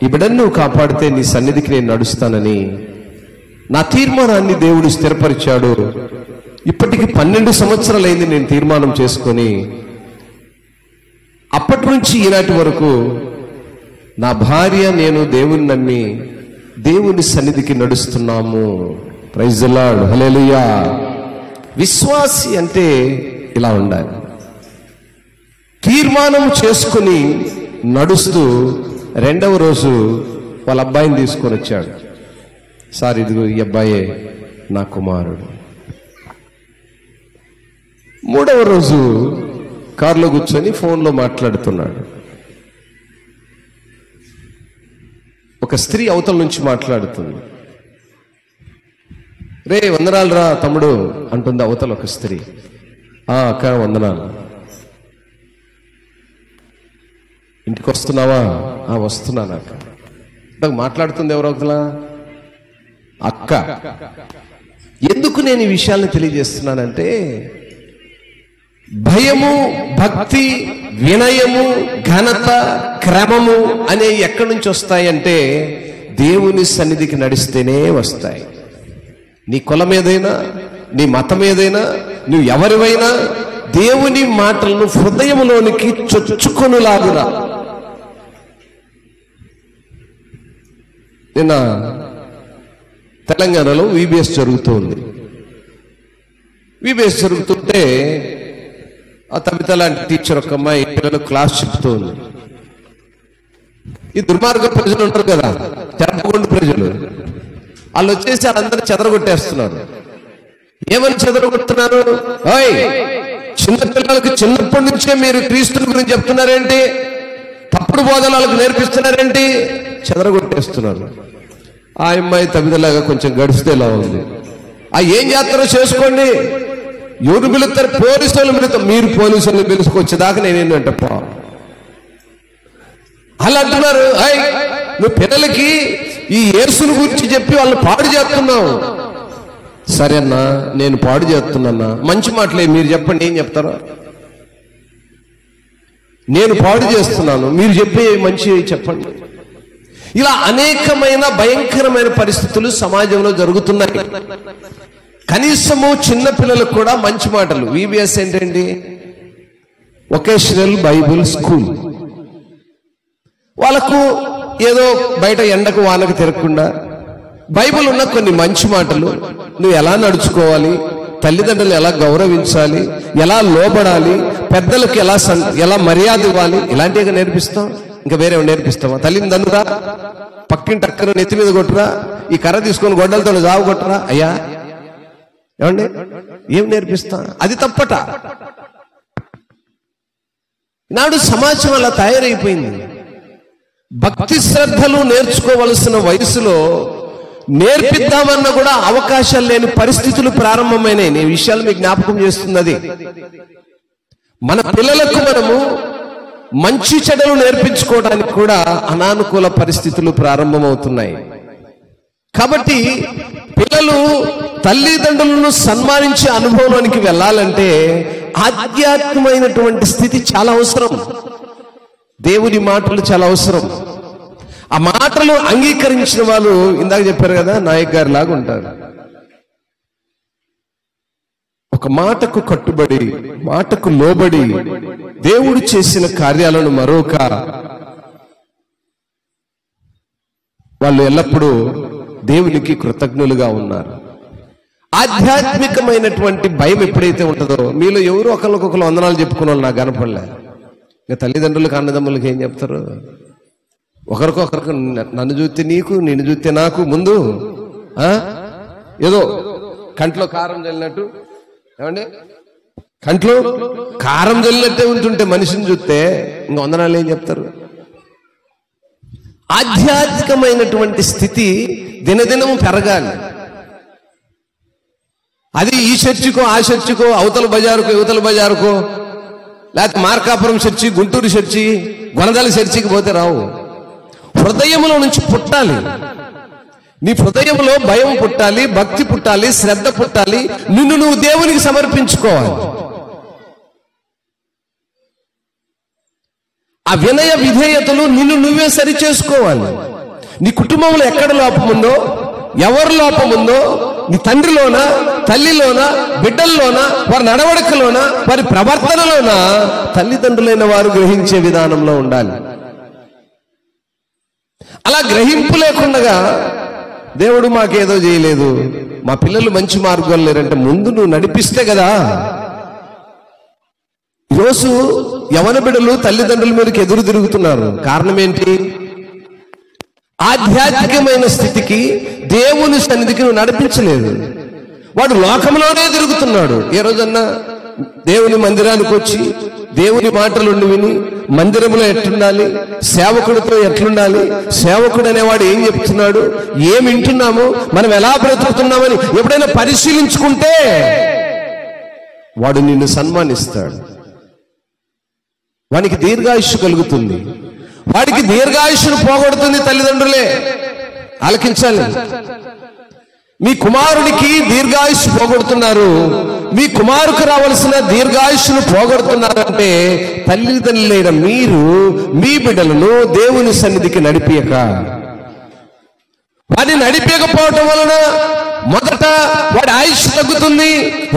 ఈ బిడ్డను నువ్వు కాపాడితే నీ సన్నిధికి నేను నడుస్తానని. నా తీర్మానాన్ని దేవుడు స్థిరపరిచాడు. ఇప్పటికి 12 సంవత్సరాలైంది నేను తీర్మానం చేసుకొని. అప్పటి నుంచి ఈనాటి వరకు నా భార్య నేను దేవుని నమ్మి దేవుని సన్నిధికి నడుస్తున్నాము. ప్రైజ్ ది లార్డ్, హల్లెలూయా. విశ్వాసి అంటే ఇలా ఉండాలి. తీర్మానం చేసుకుని నడుస్తూ 2వ రోజు వాళ్ళ అబ్బాయిని తీసుకొని వచ్చాడు. సార్ ఇదిగో ఈ అబ్బాయే నా కుమారుడు. 3వ రోజు కారులో కూర్చొని ఫోన్లో మాట్లాడుతున్నాడు. ఒక స్త్రీ అవతల నుంచి మాట్లాడుతుంది. రే వందనాలు రా తమ్ముడు అంటుంది అవతల ఒక స్త్రీ. అక్క వందనాలు. ఇంటికి వస్తున్నావా? వస్తున్నాను అక్క. మాట్లాడుతుంది ఎవరో ఒకలా అక్క. ఎందుకు నేను ఈ విషయాలను తెలియజేస్తున్నానంటే, భయము, భక్తి, వినయము, ఘనత, క్రమము అనేవి ఎక్కడి నుంచి వస్తాయంటే దేవుని సన్నిధికి నడిస్తేనే వస్తాయి. నీ కులం ఏదైనా, నీ మతం ఏదైనా, నువ్వు ఎవరివైనా దేవుని మాటలను హృదయంలోనికి చొచ్చుకొనులాగునా. నిన్న తెలంగాణలో VBS జరుగుతుంది. VBS జరుగుతుంటే ఆ తబిత లాంటి టీచర్ ఒక అమ్మాయి పిల్లలు క్లాస్ చెప్తుంది. ఈ దుర్మార్గ ప్రజలు ఉంటారు కదా, తెరపకొండ ప్రజలు, వాళ్ళు వచ్చేసి వాళ్ళందరూ చెదరగొట్టేస్తున్నారు. ఏమని చెదరగొడుతున్నారు? చిన్నపిల్లలకు చిన్నప్పటి నుంచే మీరు క్రీస్తుని గురించి చెప్తున్నారేంటి, తప్పుడు బోధనలు వాళ్ళకు నేర్పిస్తున్నారేంటి, చెదరగొట్టేస్తున్నారు. ఆ అమ్మాయి తబితలాగా కొంచెం గడిస్తేలా ఉంది. ఏం చేస్తారో చేసుకోండి, ఎవరు పిలుస్తారు? పోలీసులు పిలుస్తారు. మీరు పోలీసులను పిలుచుకొచ్చేదాకా నేనేంటంటే అలా అంటున్నారు. నువ్వు పిల్లలకి ఈ యేసుని గురించి చెప్పి వాళ్ళని పాడు చేస్తున్నావు. సరే అన్నా, నేను పాడు చేస్తున్నా, మంచి మాటలే మీరు చెప్పండి, ఏం చెప్తారో. నేను పాడు చేస్తున్నాను, మీరు చెప్పే మంచి చెప్పండి. ఇలా అనేకమైన భయంకరమైన పరిస్థితులు సమాజంలో జరుగుతున్నాయి. కనీసము చిన్న పిల్లలకు కూడా మంచి మాటలు. VBS ఏంటండి? Vocational Bible school. వాళ్ళకు ఏదో బయట ఎండకు వానకు తిరగకుండా బైబిల్ ఉన్న కొన్ని మంచి మాటలు, నువ్వు ఎలా నడుచుకోవాలి, తల్లిదండ్రులు ఎలా గౌరవించాలి, ఎలా లోబడాలి, పెద్దలకు ఎలా మర్యాద ఇవ్వాలి, ఇలాంటివి నేర్పిస్తాం. ఇంకా వేరే నేర్పిస్తావా? తల్లిని దన్నురా, పక్కింటి అక్కను నెత్తి మీద కొట్టురా, ఈ కర్ర తీసుకొని గొడ్డలతో జావు కొట్టరా. అయ్యా ఏమండి, ఏం నేర్పిస్తా? అది తప్పట. నాడు సమాజం అలా తయారైపోయింది. భక్తి శ్రద్ధలు నేర్చుకోవలసిన వయసులో నేర్పిద్దామన్నా కూడా అవకాశాలు లేని పరిస్థితులు ప్రారంభమైనాయి. ఈ విషయాలు మీకు జ్ఞాపకం చేస్తున్నది. మన పిల్లలకు మనము మంచి చెడులు నేర్పించుకోవడానికి కూడా అనానుకూల పరిస్థితులు ప్రారంభమవుతున్నాయి. కాబట్టి పిల్లలు తల్లిదండ్రులను సన్మానించే అనుభవానికి వెళ్ళాలంటే ఆధ్యాత్మికమైనటువంటి స్థితి చాలా అవసరం. దేవుని మాటలు చాలా అవసరం. ఆ మాటలు అంగీకరించిన వాళ్ళు ఇందాక చెప్పారు కదా, నాయక్ గారి లాగా ఉంటారు. ఒక మాటకు కట్టుబడి, మాటకు లోబడి దేవుడు చేసిన కార్యాలను మరొక వాళ్ళు ఎల్లప్పుడూ దేవునికి కృతజ్ఞులుగా ఉన్నారు. ఆధ్యాత్మికమైనటువంటి భయం ఎప్పుడైతే ఉంటుందో, మీలో ఎవరు ఒకరికొకరు వందనాలు చెప్పుకున్న వాళ్ళు నాకు కనపడలే. ఇక తల్లిదండ్రులకు అన్నదమ్ములకి ఏం చెప్తారు? ఒకరికొకరికి నన్ను చూస్తే నీకు, నిన్ను చూస్తే నాకు, ముందు ఏదో కంట్లో కారం చల్లినట్టు, ఏమండి కంట్లో కారం చల్లినట్టే ఉంటుంటే మనిషిని చూస్తే ఇంకా వందనాలు ఏం చెప్తారు? ఆధ్యాత్మికమైనటువంటి స్థితి దినదినం పెరగాలి. అది ఈ చర్చికో ఆ చర్చికో, అవతల బజారుకో యువతల బజారుకో, లేకపోతే మార్కాపురం చర్చి, గుంటూరు చర్చి, గొనదల చర్చికి పోతే రావు. హృదయంలో నుంచి పుట్టాలి. నీ హృదయంలో భయం పుట్టాలి, భక్తి పుట్టాలి, శ్రద్ధ పుట్టాలి. నిన్ను నువ్వు దేవునికి సమర్పించుకోవాలి. ఆ వినయ విధేయతలు నిన్ను నువ్వే సరి చేసుకోవాలి. నీ కుటుంబంలో ఎక్కడ లోపం ఉందో, ఎవరి లోపం ఉందో, నీ తండ్రిలోనా, తల్లిలోనా, బిడ్డల్లోనా, వారి నడవడికలోనా, వారి ప్రవర్తనలోనా తల్లిదండ్రులైన వారు గ్రహించే విధానంలో ఉండాలి. అలా గ్రహింపు లేకుండా దేవుడు మాకేదో చేయలేదు, మా పిల్లలు మంచి మార్గం లేరంటే ముందు నువ్వు నడిపిస్తే కదా. ఈరోజు యవన బిడ్డలు తల్లిదండ్రుల మీదకి ఎదురు తిరుగుతున్నారు. కారణం ఏంటి? ఆధ్యాత్మికమైన స్థితికి, దేవుని సన్నిధికి నువ్వు నడిపించలేదు. వాడు లోకంలోనే తిరుగుతున్నాడు. ఏ రోజన్నా దేవుని మందిరానికి వచ్చి దేవుని మాటలు విని మందిరంలో ఎట్లుండాలి, సేవకుడితో ఎట్లుండాలి, సేవకుడు అనేవాడు ఏం చెప్తున్నాడు, ఏం వింటున్నాము, మనం ఎలా బ్రతుకుతున్నామని ఎప్పుడైనా పరిశీలించుకుంటే వాడు నిన్ను సన్మానిస్తాడు. వానికి దీర్ఘాయుష్షు కలుగుతుంది. వాడికి దీర్ఘాయుష్ను పోగొడుతుంది తల్లిదండ్రులే. ఆలకించాలి. మీ కుమారుడికి దీర్ఘాయుష్షు పోగొడుతున్నారు, మీ కుమారుకు రావాల్సిన దీర్ఘాయుష్ను పోగొడుతున్నారంటే తల్లిదండ్రులైన మీరు మీ బిడ్డలను దేవుని సన్నిధికి నడిపియక, వాడిని నడిపించకపోవటం వలన మొదట వాడి ఆయుష్ తగ్గుతుంది,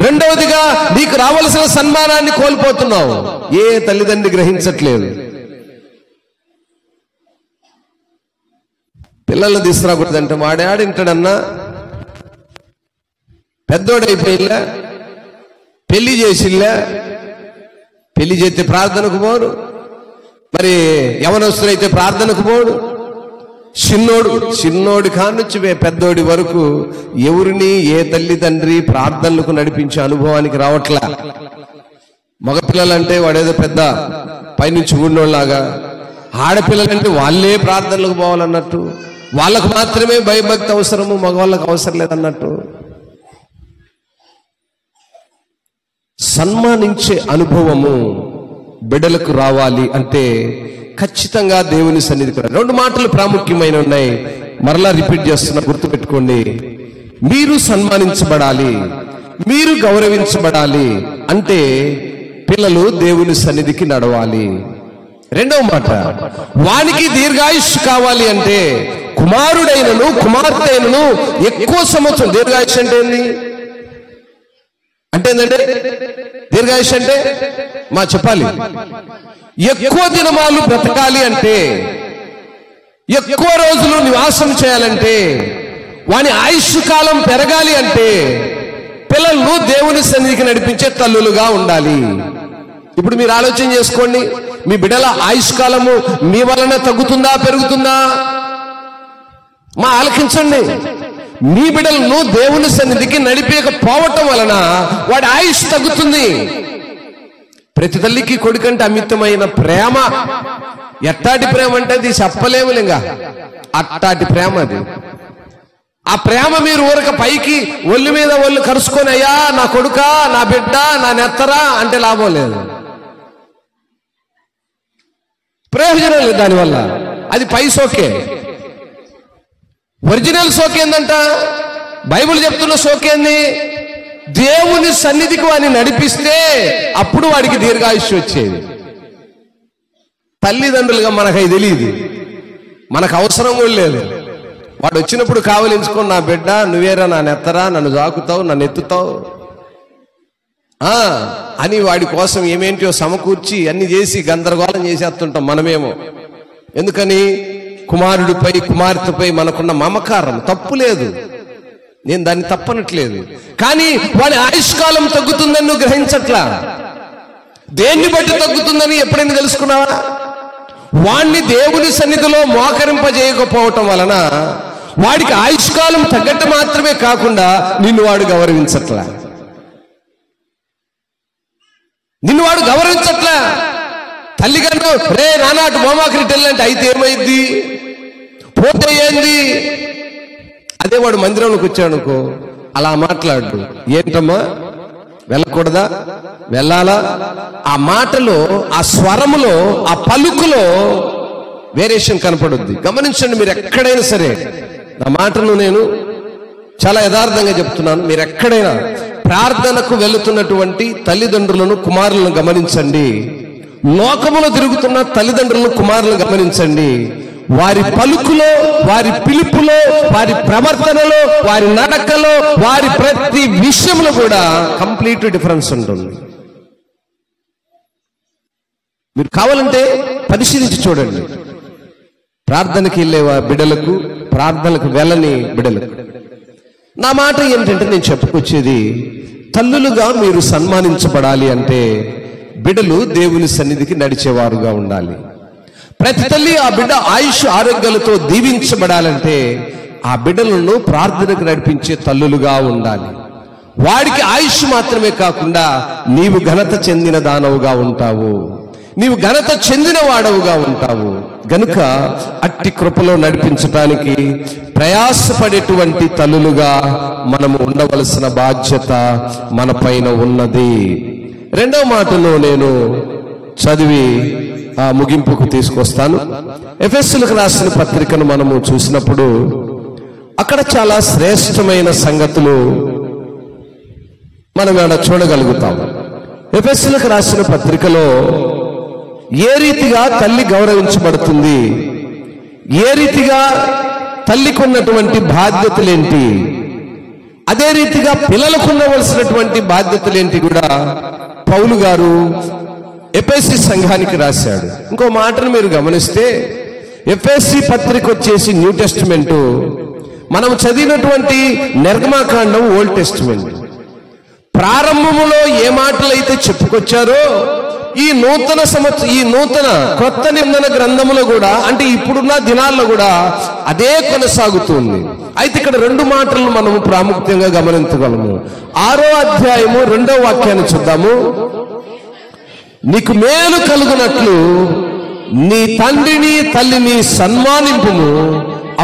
రెండవదిగా నీకు రావాల్సిన సన్మానాన్ని కోల్పోతున్నావు. ఏ తల్లిదండ్రి గ్రహించట్లేదు. పిల్లల్ని తీసుకురాకూడదంటే వాడే ఆడింటాడన్నా, పెద్దోడైపోయిలా, పెళ్లి చేసిల్లా, పెళ్లి చేస్తే ప్రార్థనకు పోడు, మరి యవనస్తుడైతే ప్రార్థనకు పోడు. చిన్నోడి కానుంచి పెద్దోడి వరకు ఎవరిని ఏ తల్లిదండ్రి ప్రార్థనలకు నడిపించే అనుభవానికి రావట్లా. మగపిల్లలంటే వాడేదో పెద్ద పైనుంచి ఊడినోళ్ళలాగా, ఆడపిల్లలంటే వాళ్ళే ప్రార్థనలకు పోవాలన్నట్టు, వాళ్ళకు మాత్రమే భయభక్తి అవసరము, మగవాళ్ళకు అవసరం లేదన్నట్టు. సన్మానించే అనుభవము బిడ్డలకు రావాలి అంటే ఖచ్చితంగా దేవుని సన్నిధికి. రెండు మాటలు ప్రాముఖ్యమైన ఉన్నాయి, మరలా రిపీట్ చేస్తున్నా, గుర్తుపెట్టుకోండి. మీరు సన్మానించబడాలి, మీరు గౌరవించబడాలి అంటే పిల్లలు దేవుని సన్నిధికి నడవాలి. రెండవ మాట, వానికి దీర్ఘాయుష్ కావాలి అంటే కుమారుడైనను కుమార్తె అయినను ఎక్కువ సంవత్సరం. దీర్ఘాయుష్ అంటే ఏంది? అంటే ఏంటంటే దీర్ఘాయుష్ అంటే మా చెప్పాలి, ఎక్కువ దినమాలు బ్రతకాలి అంటే, ఎక్కువ రోజులు నివాసం చేయాలంటే, వాని ఆయుష్ కాలం పెరగాలి అంటే పిల్లలను దేవుని సన్నిధికి నడిపించే తల్లులుగా ఉండాలి. ఇప్పుడు మీరు ఆలోచన చేసుకోండి, మీ బిడ్డల ఆయుష్కాలము మీ వలన తగ్గుతుందా పెరుగుతుందా? ఆలకించండి. మీ బిడ్డలను దేవుని సన్నిధికి నడిపేయకపోవటం వలన వాడి ఆయుష్ తగ్గుతుంది. ప్రతి తల్లికి కొడుకంటే అమితమైన ప్రేమ. ఎట్టాటి ప్రేమ అంటే అది చెప్పలేము ఇంకా, అట్టాటి ప్రేమ అది. ఆ ప్రేమ మీరు ఊరక పైకి ఒళ్ళు మీద ఒళ్ళు కరుచుకొని అయ్యా నా కొడుక, నా బిడ్డ, నా నెత్తరా అంటే లాభం లేదు, ప్రయోజనం లేదు దానివల్ల. అది పై సోకే. ఒరిజినల్ సోకేందంట, బైబిల్ చెప్తున్న సోకేంది, దేవుని సన్నిధికి వాడిని నడిపిస్తే అప్పుడు వాడికి దీర్ఘాయుష్యం వచ్చేది. తల్లిదండ్రులుగా మనకు అది తెలియదు, మనకు అవసరం కూడా లేదు. వాడు వచ్చినప్పుడు కావలించుకొని నా బిడ్డ నువ్వేరా, నా నెత్తరా, నన్ను జాకుతావు, నన్ను ఎత్తుతావు అని వాడి కోసం ఏమేంటో సమకూర్చి అన్ని చేసి గందరగోళం చేసేస్తుంటాం మనమేమో. ఎందుకని? కుమారుడిపై కుమార్తెపై మనకున్న మమకారం. తప్పు లేదు, నేను దాన్ని తప్పనట్లేదు. కానీ వాడి ఆయుష్కాలం తగ్గుతుందని నువ్వు గ్రహించట్లా. దేన్ని బట్టి తగ్గుతుందని ఎప్పుడైనా తెలుసుకున్నావా? వాణ్ణి దేవుని సన్నిధిలో మోకరింపజేయకపోవటం వలన వాడికి ఆయుష్కాలం తగ్గట్టు మాత్రమే కాకుండా నిన్ను వాడు గౌరవించట్లా. తల్లిగారు రే నాన్న అటు మోమాకరిటి వెళ్ళంటే అయితే ఏమైంది, పోతే ఏంది? అదే వాడు మందిరంలోకి వచ్చాడుకో అలా మాట్లాడు, ఏంటమ్మా వెళ్ళకూడదా, వెళ్ళాలా? ఆ మాటలో, ఆ స్వరములో, ఆ పలుకులో వేరియేషన్ కనపడుద్ది. గమనించండి, మీరు ఎక్కడైనా సరే, నా మాటను నేను చాలా యథార్థంగా చెప్తున్నాను. మీరు ఎక్కడైనా ప్రార్థనకు వెళుతున్నటువంటి తల్లిదండ్రులను, కుమారులను గమనించండి. లోకములో తిరుగుతున్న తల్లిదండ్రులను, కుమారులను గమనించండి. వారి పలుకులో, వారి పిలుపులో, వారి ప్రవర్తనలో, వారి నడకలో, వారి ప్రతి విషయంలో కూడా కంప్లీట్ డిఫరెన్స్ ఉంటుంది. మీరు కావాలంటే పరిశీలించి చూడండి. ప్రార్థనకి వెళ్ళే బిడ్డలకు, ప్రార్థనకు వెళ్ళని బిడ్డలకు నా మాట ఏంటంటే, నేను చెప్పుకొచ్చేది, తల్లులుగా మీరు సన్మానించబడాలి అంటే బిడ్డలు దేవుని సన్నిధికి నడిచేవారుగా ఉండాలి. ప్రతి తల్లి ఆ బిడ్డ ఆయుష్ ఆరోగ్యాలతో దీవించబడాలంటే ఆ బిడ్డలను ప్రార్థనకు నడిపించే తల్లులుగా ఉండాలి. వాడికి ఆయుష్ మాత్రమే కాకుండా నీవు ఘనత చెందిన దానవుగా ఉంటావు, నీవు ఘనత చెందిన వాడవుగా ఉంటావు. గనుక అట్టి కృపలో నడిపించటానికి ప్రయాసపడేటువంటి తల్లులుగా మనము ఉండవలసిన బాధ్యత మన పైన ఉన్నది. రెండవ మాటను నేను చదివి ఆ ముగింపుకు తీసుకొస్తాను. ఎఫెసీయులకు రాసిన పత్రికను మనము చూసినప్పుడు అక్కడ చాలా శ్రేష్టమైన సంగతులు మనం ఆడ చూడగలుగుతాం. ఎఫెసీయులకు రాసిన పత్రికలో ఏ రీతిగా తల్లి గౌరవించబడుతుంది, ఏ రీతిగా తల్లికి ఉన్నటువంటి బాధ్యతలేంటి, అదే రీతిగా పిల్లలకు ఉండవలసినటువంటి బాధ్యతలేంటి కూడా పౌలు గారు ఎఫెసీ సంఘానికి రాశాడు. ఇంకో మాటను మీరు గమనిస్తే, ఎఫెసీ పత్రిక వచ్చేసి న్యూ టెస్టిమెంటు, మనం చదివినటువంటి నిర్గమకాండం ఓల్డ్ టెస్టిమెంట్. ప్రారంభములో ఏ మాటలు అయితే చెప్పుకొచ్చారో ఈ నూతన కొత్త నిబంధన గ్రంథములో కూడా, అంటే ఇప్పుడున్న దినాల్లో కూడా అదే కొనసాగుతుంది. అయితే ఇక్కడ రెండు మాటలను మనము ప్రాముఖ్యంగా గమనించగలము. 6వ అధ్యాయము 2వ వాక్యాన్ని చూద్దాము. నీకు మేలు కలుగునట్లు నీ తండ్రిని తల్లిని సన్మానింపుము,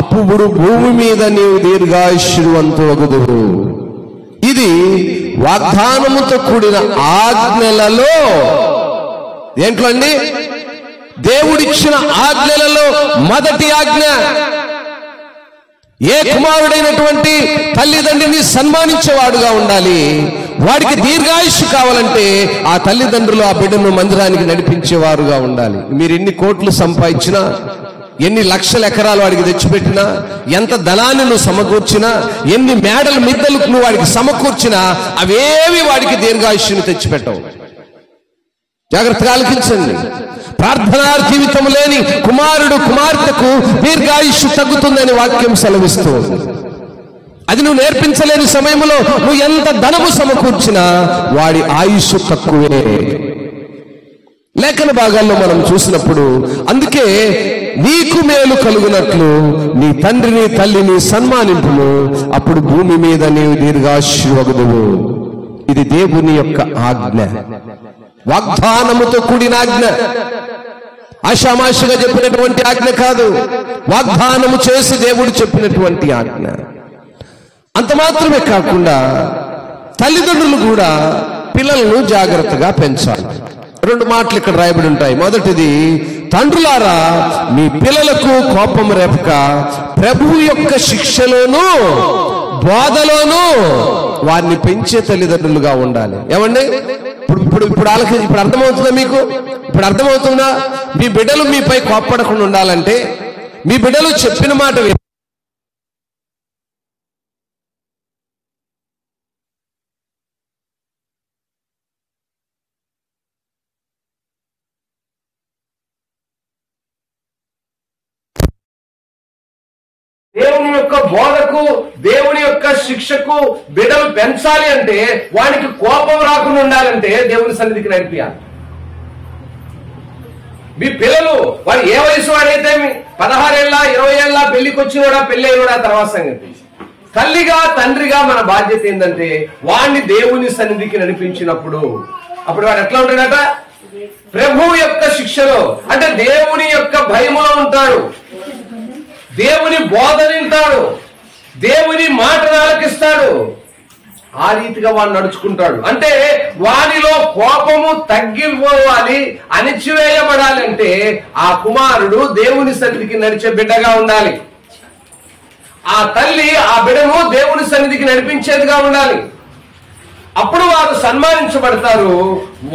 అప్పుడు భూమి మీద నీవు దీర్ఘాయుష్యవంతుడగుదువు. ఇది వాగ్దానముతో కూడిన ఆజ్ఞలలో, ఏంట్లో అండి? దేవుడిచ్చిన ఆజ్ఞలలో మొదటి ఆజ్ఞ. ఏ కుమారుడైనటువంటి తల్లిదండ్రిని సన్మానించేవాడుగా ఉండాలి. వాడికి దీర్ఘాయుష్ కావాలంటే ఆ తల్లిదండ్రులు ఆ బిడ్డను మందిరానికి నడిపించేవారుగా ఉండాలి. మీరు ఎన్ని కోట్లు సంపాదించినా, ఎన్ని లక్షల ఎకరాలు వాడికి తెచ్చిపెట్టినా, ఎంత ధనాన్ని నువ్వు సమకూర్చినా, ఎన్ని మేడలు మిద్దలు నువ్వు వాడికి సమకూర్చినా అవేవి వాడికి దీర్ఘాయుష్ను తెచ్చిపెట్టవు. జాగ్రత్తగా ఆలకించండి. ప్రార్థనా జీవితం లేని కుమారుడు కుమార్తెకు దీర్ఘాయుష్ తగ్గుతుందని వాక్యం సెలవిస్తూ ఉంది. అది నువ్వు నేర్పించలేని సమయంలో నువ్వు ఎంత ధనము సమకూర్చినా వాడి ఆయుష్ తక్కువే. లేఖన భాగాల్లో మనం చూసినప్పుడు అందుకే నీకు మేలు కలుగునట్లు నీ తండ్రిని తల్లిని సన్మానింపుము, అప్పుడు భూమి మీద నీవు దీర్ఘాయుష్యువగుదువు. ఇది దేవుని యొక్క ఆజ్ఞ, వాగ్దానముతో కూడిన ఆజ్ఞ. ఆషామాషిగా చెప్పినటువంటి ఆజ్ఞ కాదు, వాగ్దానము చేసి దేవుడు చెప్పినటువంటి ఆజ్ఞ. అంత మాత్రమే కాకుండా తల్లిదండ్రులు కూడా పిల్లలను జాగ్రత్తగా పెంచాలి. 2 మాటలు ఇక్కడ రాయబడి ఉంటాయి. మొదటిది, తండ్రులారా మీ పిల్లలకు కోపం రేపక ప్రభువు యొక్క శిక్షలోను బోధలోను వారిని పెంచే తల్లిదండ్రులుగా ఉండాలి. ఏమండి, ఇప్పుడు అర్థమవుతుందా మీకు? ఇప్పుడు అర్థమవుతుందా? మీ బిడ్డలు మీపై కోప్పడకుండా ఉండాలంటే మీ బిడ్డలు చెప్పిన మాట దేవుని యొక్క బోధకు దేవుని యొక్క శిక్షకు బిడ్డలు పెంచాలి అంటే వానికి కోపం రాకుండా ఉండాలంటే దేవుని సన్నిధికి నడిపియాలి. మీ పిల్లలు వాడు ఏ వయసు వాడైతే 16 ఏళ్ళ 20 ఏళ్ళ పెళ్లికి వచ్చినోడా పెళ్లి అయినోడా తర్వాత సంగతి. తల్లిగా తండ్రిగా మన బాధ్యత ఏంటంటే వాడిని దేవుని సన్నిధికి నడిపించినప్పుడు అప్పుడు వాడు ఎట్లా ఉంటాడట? ప్రభువు యొక్క శిక్షలో, అంటే దేవుని యొక్క భయములో ఉంటాడు, దేవుని బోధ వింటాడు, దేవుని మాటను ఆలకిస్తాడు. ఆ రీతిగా వాడు నడుచుకుంటాడు. అంటే వానిలో కోపము తగ్గిపోవాలి, అణిచివేయబడాలి అంటే ఆ కుమారుడు దేవుని సన్నిధికి నడిచే బిడ్డగా ఉండాలి. ఆ తల్లి ఆ బిడ్డను దేవుని సన్నిధికి నడిపించేదిగా ఉండాలి. అప్పుడు వారు సన్మానించబడతారు.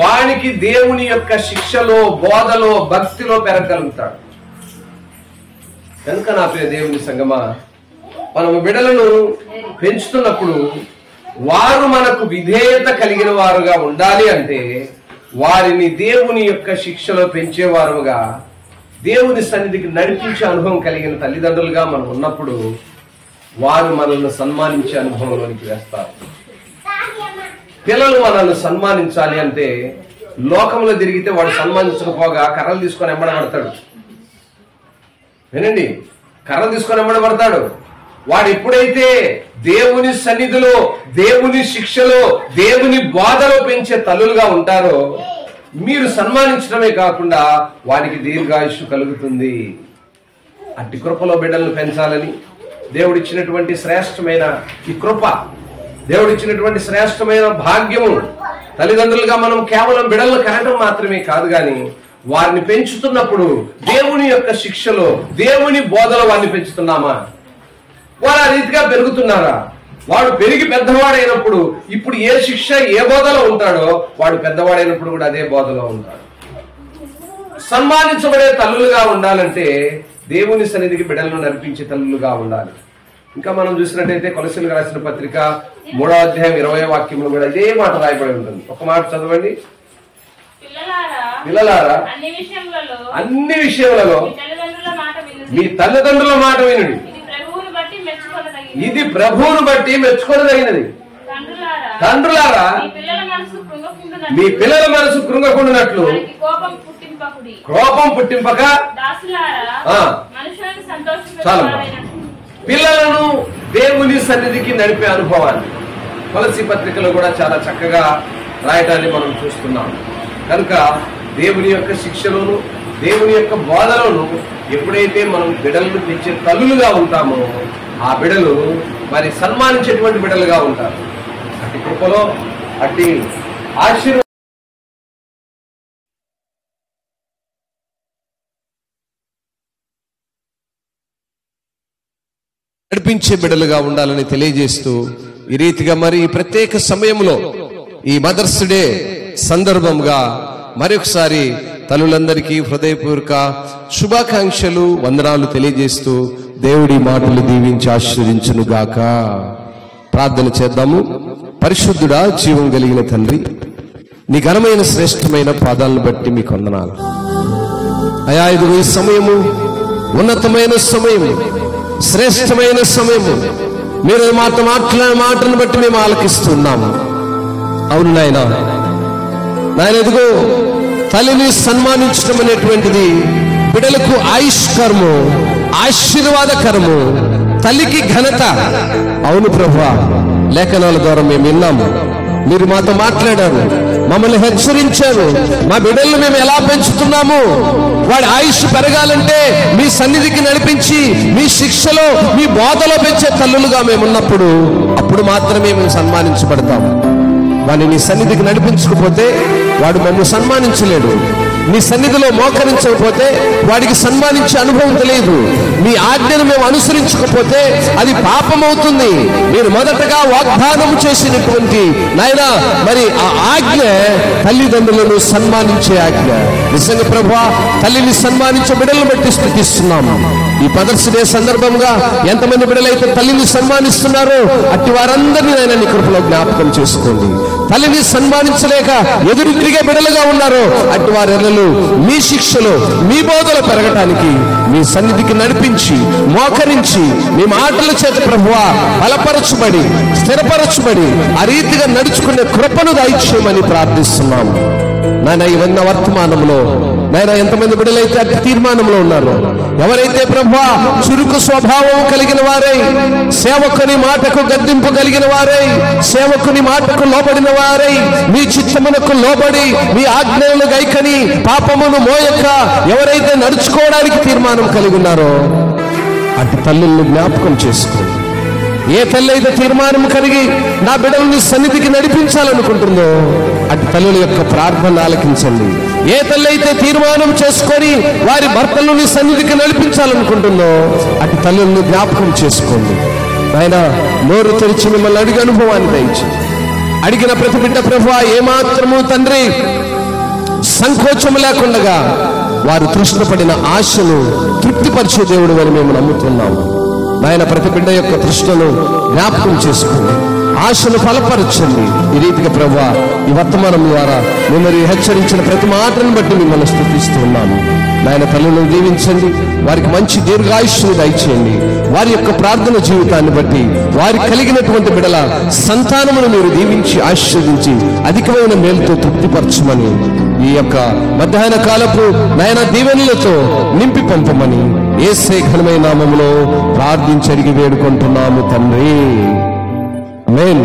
వానికి దేవుని యొక్క శిక్షలో బోధలో భక్తిలో పెరగలుగుతాడు. కనుక నా ప్రియ దేవుని సంగమా, మనము బిడ్డలను పెంచుతున్నప్పుడు వారు మనకు విధేయత కలిగిన వారుగా ఉండాలి అంటే వారిని దేవుని యొక్క శిక్షలో పెంచేవారుగా దేవుని సన్నిధికి నడిపించే అనుభవం కలిగిన తల్లిదండ్రులుగా మనం ఉన్నప్పుడు వారు మనల్ని సన్మానించే అనుభవంలోనికి వేస్తారు. పిల్లలు మనల్ని సన్మానించాలి అంటే లోకంలో తిరిగితే వాడు సన్మానించకపోగా కర్రలు తీసుకొని ఎంబడబడతాడు. వినండి, కర్ర తీసుకొని ఎంబడబడతాడు. వాడు ఎప్పుడైతే దేవుని సన్నిధిలో దేవుని శిక్షలో దేవుని బోధలో పెంచే తల్లులుగా ఉంటారో మీరు సన్మానించడమే కాకుండా వారికి దీర్ఘాయుష్షు కలుగుతుంది. అట్టి కృపలో బిడ్డలను పెంచాలని దేవుడిచ్చినటువంటి శ్రేష్టమైన ఈ కృప, దేవుడిచ్చినటువంటి శ్రేష్టమైన భాగ్యము, తల్లిదండ్రులుగా మనం కేవలం బిడ్డలను కనడం మాత్రమే కాదు కానీ వారిని పెంచుతున్నప్పుడు దేవుని యొక్క శిక్షలో దేవుని బోధలో వారిని పెంచుతున్నామా? వారు ఆ రీతిగా పెరుగుతున్నారా? వాడు పెరిగి పెద్దవాడైనప్పుడు ఇప్పుడు ఏ శిక్ష ఏ బోధలో ఉంటాడో వాడు పెద్దవాడైనప్పుడు కూడా అదే బోధలో ఉంటాడు. సన్మానించబడే తల్లులుగా ఉండాలంటే దేవుని సన్నిధికి బిడ్డలను నడిపించే తల్లులుగా ఉండాలి. ఇంకా మనం చూసినట్టయితే కొలస్సీయులకు రాసిన పత్రిక 3వ అధ్యాయం 20వ వాక్యంలో కూడా ఇదే మాట రాయబడి ఉంటుంది. ఒక మాట చదవండి. పిల్లలారా అన్ని విషయములలో మీ తల్లిదండ్రుల మాట వినుడి, ఇది ప్రభువును బట్టి మెచ్చుకొనదగినది. తండ్రులారా మీ పిల్లల మనసు కృంగకుండునట్లు కోపం పుట్టింపక చాలు. పిల్లలను దేవుని సన్నిధికి నడిపే అనుభవాన్ని కొలస్సీ పత్రికలో కూడా చాలా చక్కగా రాయటాన్ని మనం చూస్తున్నాం. కనుక దేవుని యొక్క శిక్షలోను దేవుని యొక్క బోధలోను ఎప్పుడైతే మనం బిడ్డలను పెంచే తల్లులుగా ఉంటామో ఆ బిడ్డలు మరి సన్మానించేటువంటి బిడ్డలుగా ఉంటారు. అట్టి కృపలో అట్టి ఆశీర్వాదం నడిపించే బిడ్డలుగా ఉండాలని తెలియజేస్తూ ఈ రీతిగా మరి ప్రత్యేక సమయంలో ఈ మదర్స్ డే సందర్భంగా మరొకసారి తల్లులందరికీ హృదయపూర్వక శుభాకాంక్షలు వందనాలు తెలియజేస్తూ దేవుడి మాటలు దీవించి ఆశీర్వదించును గాక. ప్రార్థన చేద్దాము. పరిశుద్ధుడా, జీవం కలిగిన తండ్రి, నీ ఘనమైన శ్రేష్టమైన పాదాలను బట్టి మీకు వందనాలు అయా. ఇదిగో ఈ సమయము ఉన్నతమైన సమయము, శ్రేష్టమైన సమయము, మీరు మాతో మాట్లాడిన మాటను బట్టి మేము ఆలకిస్తున్నాము. అవును నాయన, నాయన ఇదిగో తల్లిని సన్మానించడం అనేటువంటిది బిడ్డలకు ఆయుష్కరము, ఆశీర్వాదకరము, తల్లికి ఘనత. అవును ప్రభువా, లేఖనాల ద్వారా మేము విన్నాము, మీరు మాతో మాట్లాడారు, మమ్మల్ని హెచ్చరించారు. మా బిడ్డలను మేము ఎలా పెంచుతున్నాము, వాడి ఆయుష్ పెరగాలంటే మీ సన్నిధికి నడిపించి మీ శిక్షలో మీ బోధలో పెంచే తల్లులుగా మేము ఉన్నప్పుడు అప్పుడు మాత్రమే మేము సన్మానించబడతాము. వాడిని నీ సన్నిధికి నడిపించకపోతే వాడు మమ్మల్ని సన్మానించలేడు. నీ సన్నిధిలో మోకరించకపోతే వాడికి సన్మానించే అనుభవం తెలియదు. నీ ఆజ్ఞను మేము అనుసరించకపోతే అది పాపమవుతుంది. మీరు మొదటగా వాగ్దానం చేసినటువంటి నాయనా మరి ఆ ఆజ్ఞ తల్లిదండ్రులను సన్మానించే ఆజ్ఞ. నిజంగా ప్రభువా, తల్లిని సన్మానించే బిడ్డలను బట్టి స్తుతిస్తున్నాము. ఈ మదర్స్ డే సందర్భంగా ఎంతమంది బిడ్డలైతే తల్లిని సన్మానిస్తున్నారో అట్టి వారందరినీ నాయనా నీ కృపలో జ్ఞాపకం చేసుకోండి. తల్లిని సన్మానించలేక ఎదురు తిరిగే బిడ్డలుగా ఉన్నారో అట్టి వారెల్లరూ మీ శిక్షలో మీ బోధలో పెరగటానికి మీ సన్నిధికి నడిపించి మోకరించి మీ మాటల చేత ప్రభువా బలపరచబడి స్థిరపరచబడి ఆ రీతిగా నడుచుకునే కృపను దయచేయమని ప్రార్థిస్తున్నాము. నాయన ఈ వర్తమానంలో నాయన ఎంతమంది బిడ్డలైతే అట్టి తీర్మానంలో ఉన్నారు, ఎవరైతే ప్రభువా చురుకు స్వభావం కలిగిన వారై, సేవకుని మాటకు గద్దింపు కలిగిన వారై, సేవకుని మాటకు లోబడిన వారై, మీ చిత్తమునకు లోబడి మీ ఆజ్ఞలను గైకని పాపమును మోయక ఎవరైతే నడుచుకోవడానికి తీర్మానం కలిగి ఉన్నారో అట్టి తల్లులను జ్ఞాపకం చేసుకోండి. ఏ తల్లి అయితే తీర్మానం కలిగి నా బిడ్డలని సన్నిధికి నడిపించాలనుకుంటుందో అటు తల్లుల యొక్క ప్రార్థన ఆలకించండి. ఏ తల్లి అయితే తీర్మానం చేసుకొని వారి భర్తలని సన్నిధికి నడిపించాలనుకుంటుందో అటు తల్లులను జ్ఞాపకం చేసుకోండి. ఆయన నోరు తెరిచి మిమ్మల్ని అడిగే అనుభవాన్ని దయచి అడిగిన ప్రతి బిడ్డ ప్రభువా ఏమాత్రము తండ్రి సంకోచం లేకుండా వారు తృష్ణపడిన ఆశను తృప్తిపరిచే దేవుడు అని మేము నమ్ముతున్నాము. నాయన ప్రతి బిడ్డ యొక్క తృష్ణను జ్ఞాపకం చేసుకోండి, ఆశను ఫలపరచండి. ఈ రీతిగా ప్రభువా ఈ వర్తమానం ద్వారా మిమ్మల్ని హెచ్చరించిన ప్రతి మాటను బట్టి మిమ్మల్ని స్తుతిస్తూ ఉన్నాము. నాయన తల్లులను దీవించండి, వారికి మంచి దీర్ఘాయుష్ను దయచేయండి. వారి యొక్క ప్రార్థన జీవితాన్ని బట్టి వారికి కలిగినటువంటి బిడ్డల సంతానమును మీరు దీవించి ఆశీర్వదించి అధికమైన మేలుతో తృప్తిపరచమని ఈ యొక్క మధ్యాహ్న కాలపు నాయన దీవెనలతో నింపి పంపమని యేసే ఘనమైన నామములో ప్రార్థించి అడిగి వేడుకుంటున్నాము తండ్రి. ఆమేన్.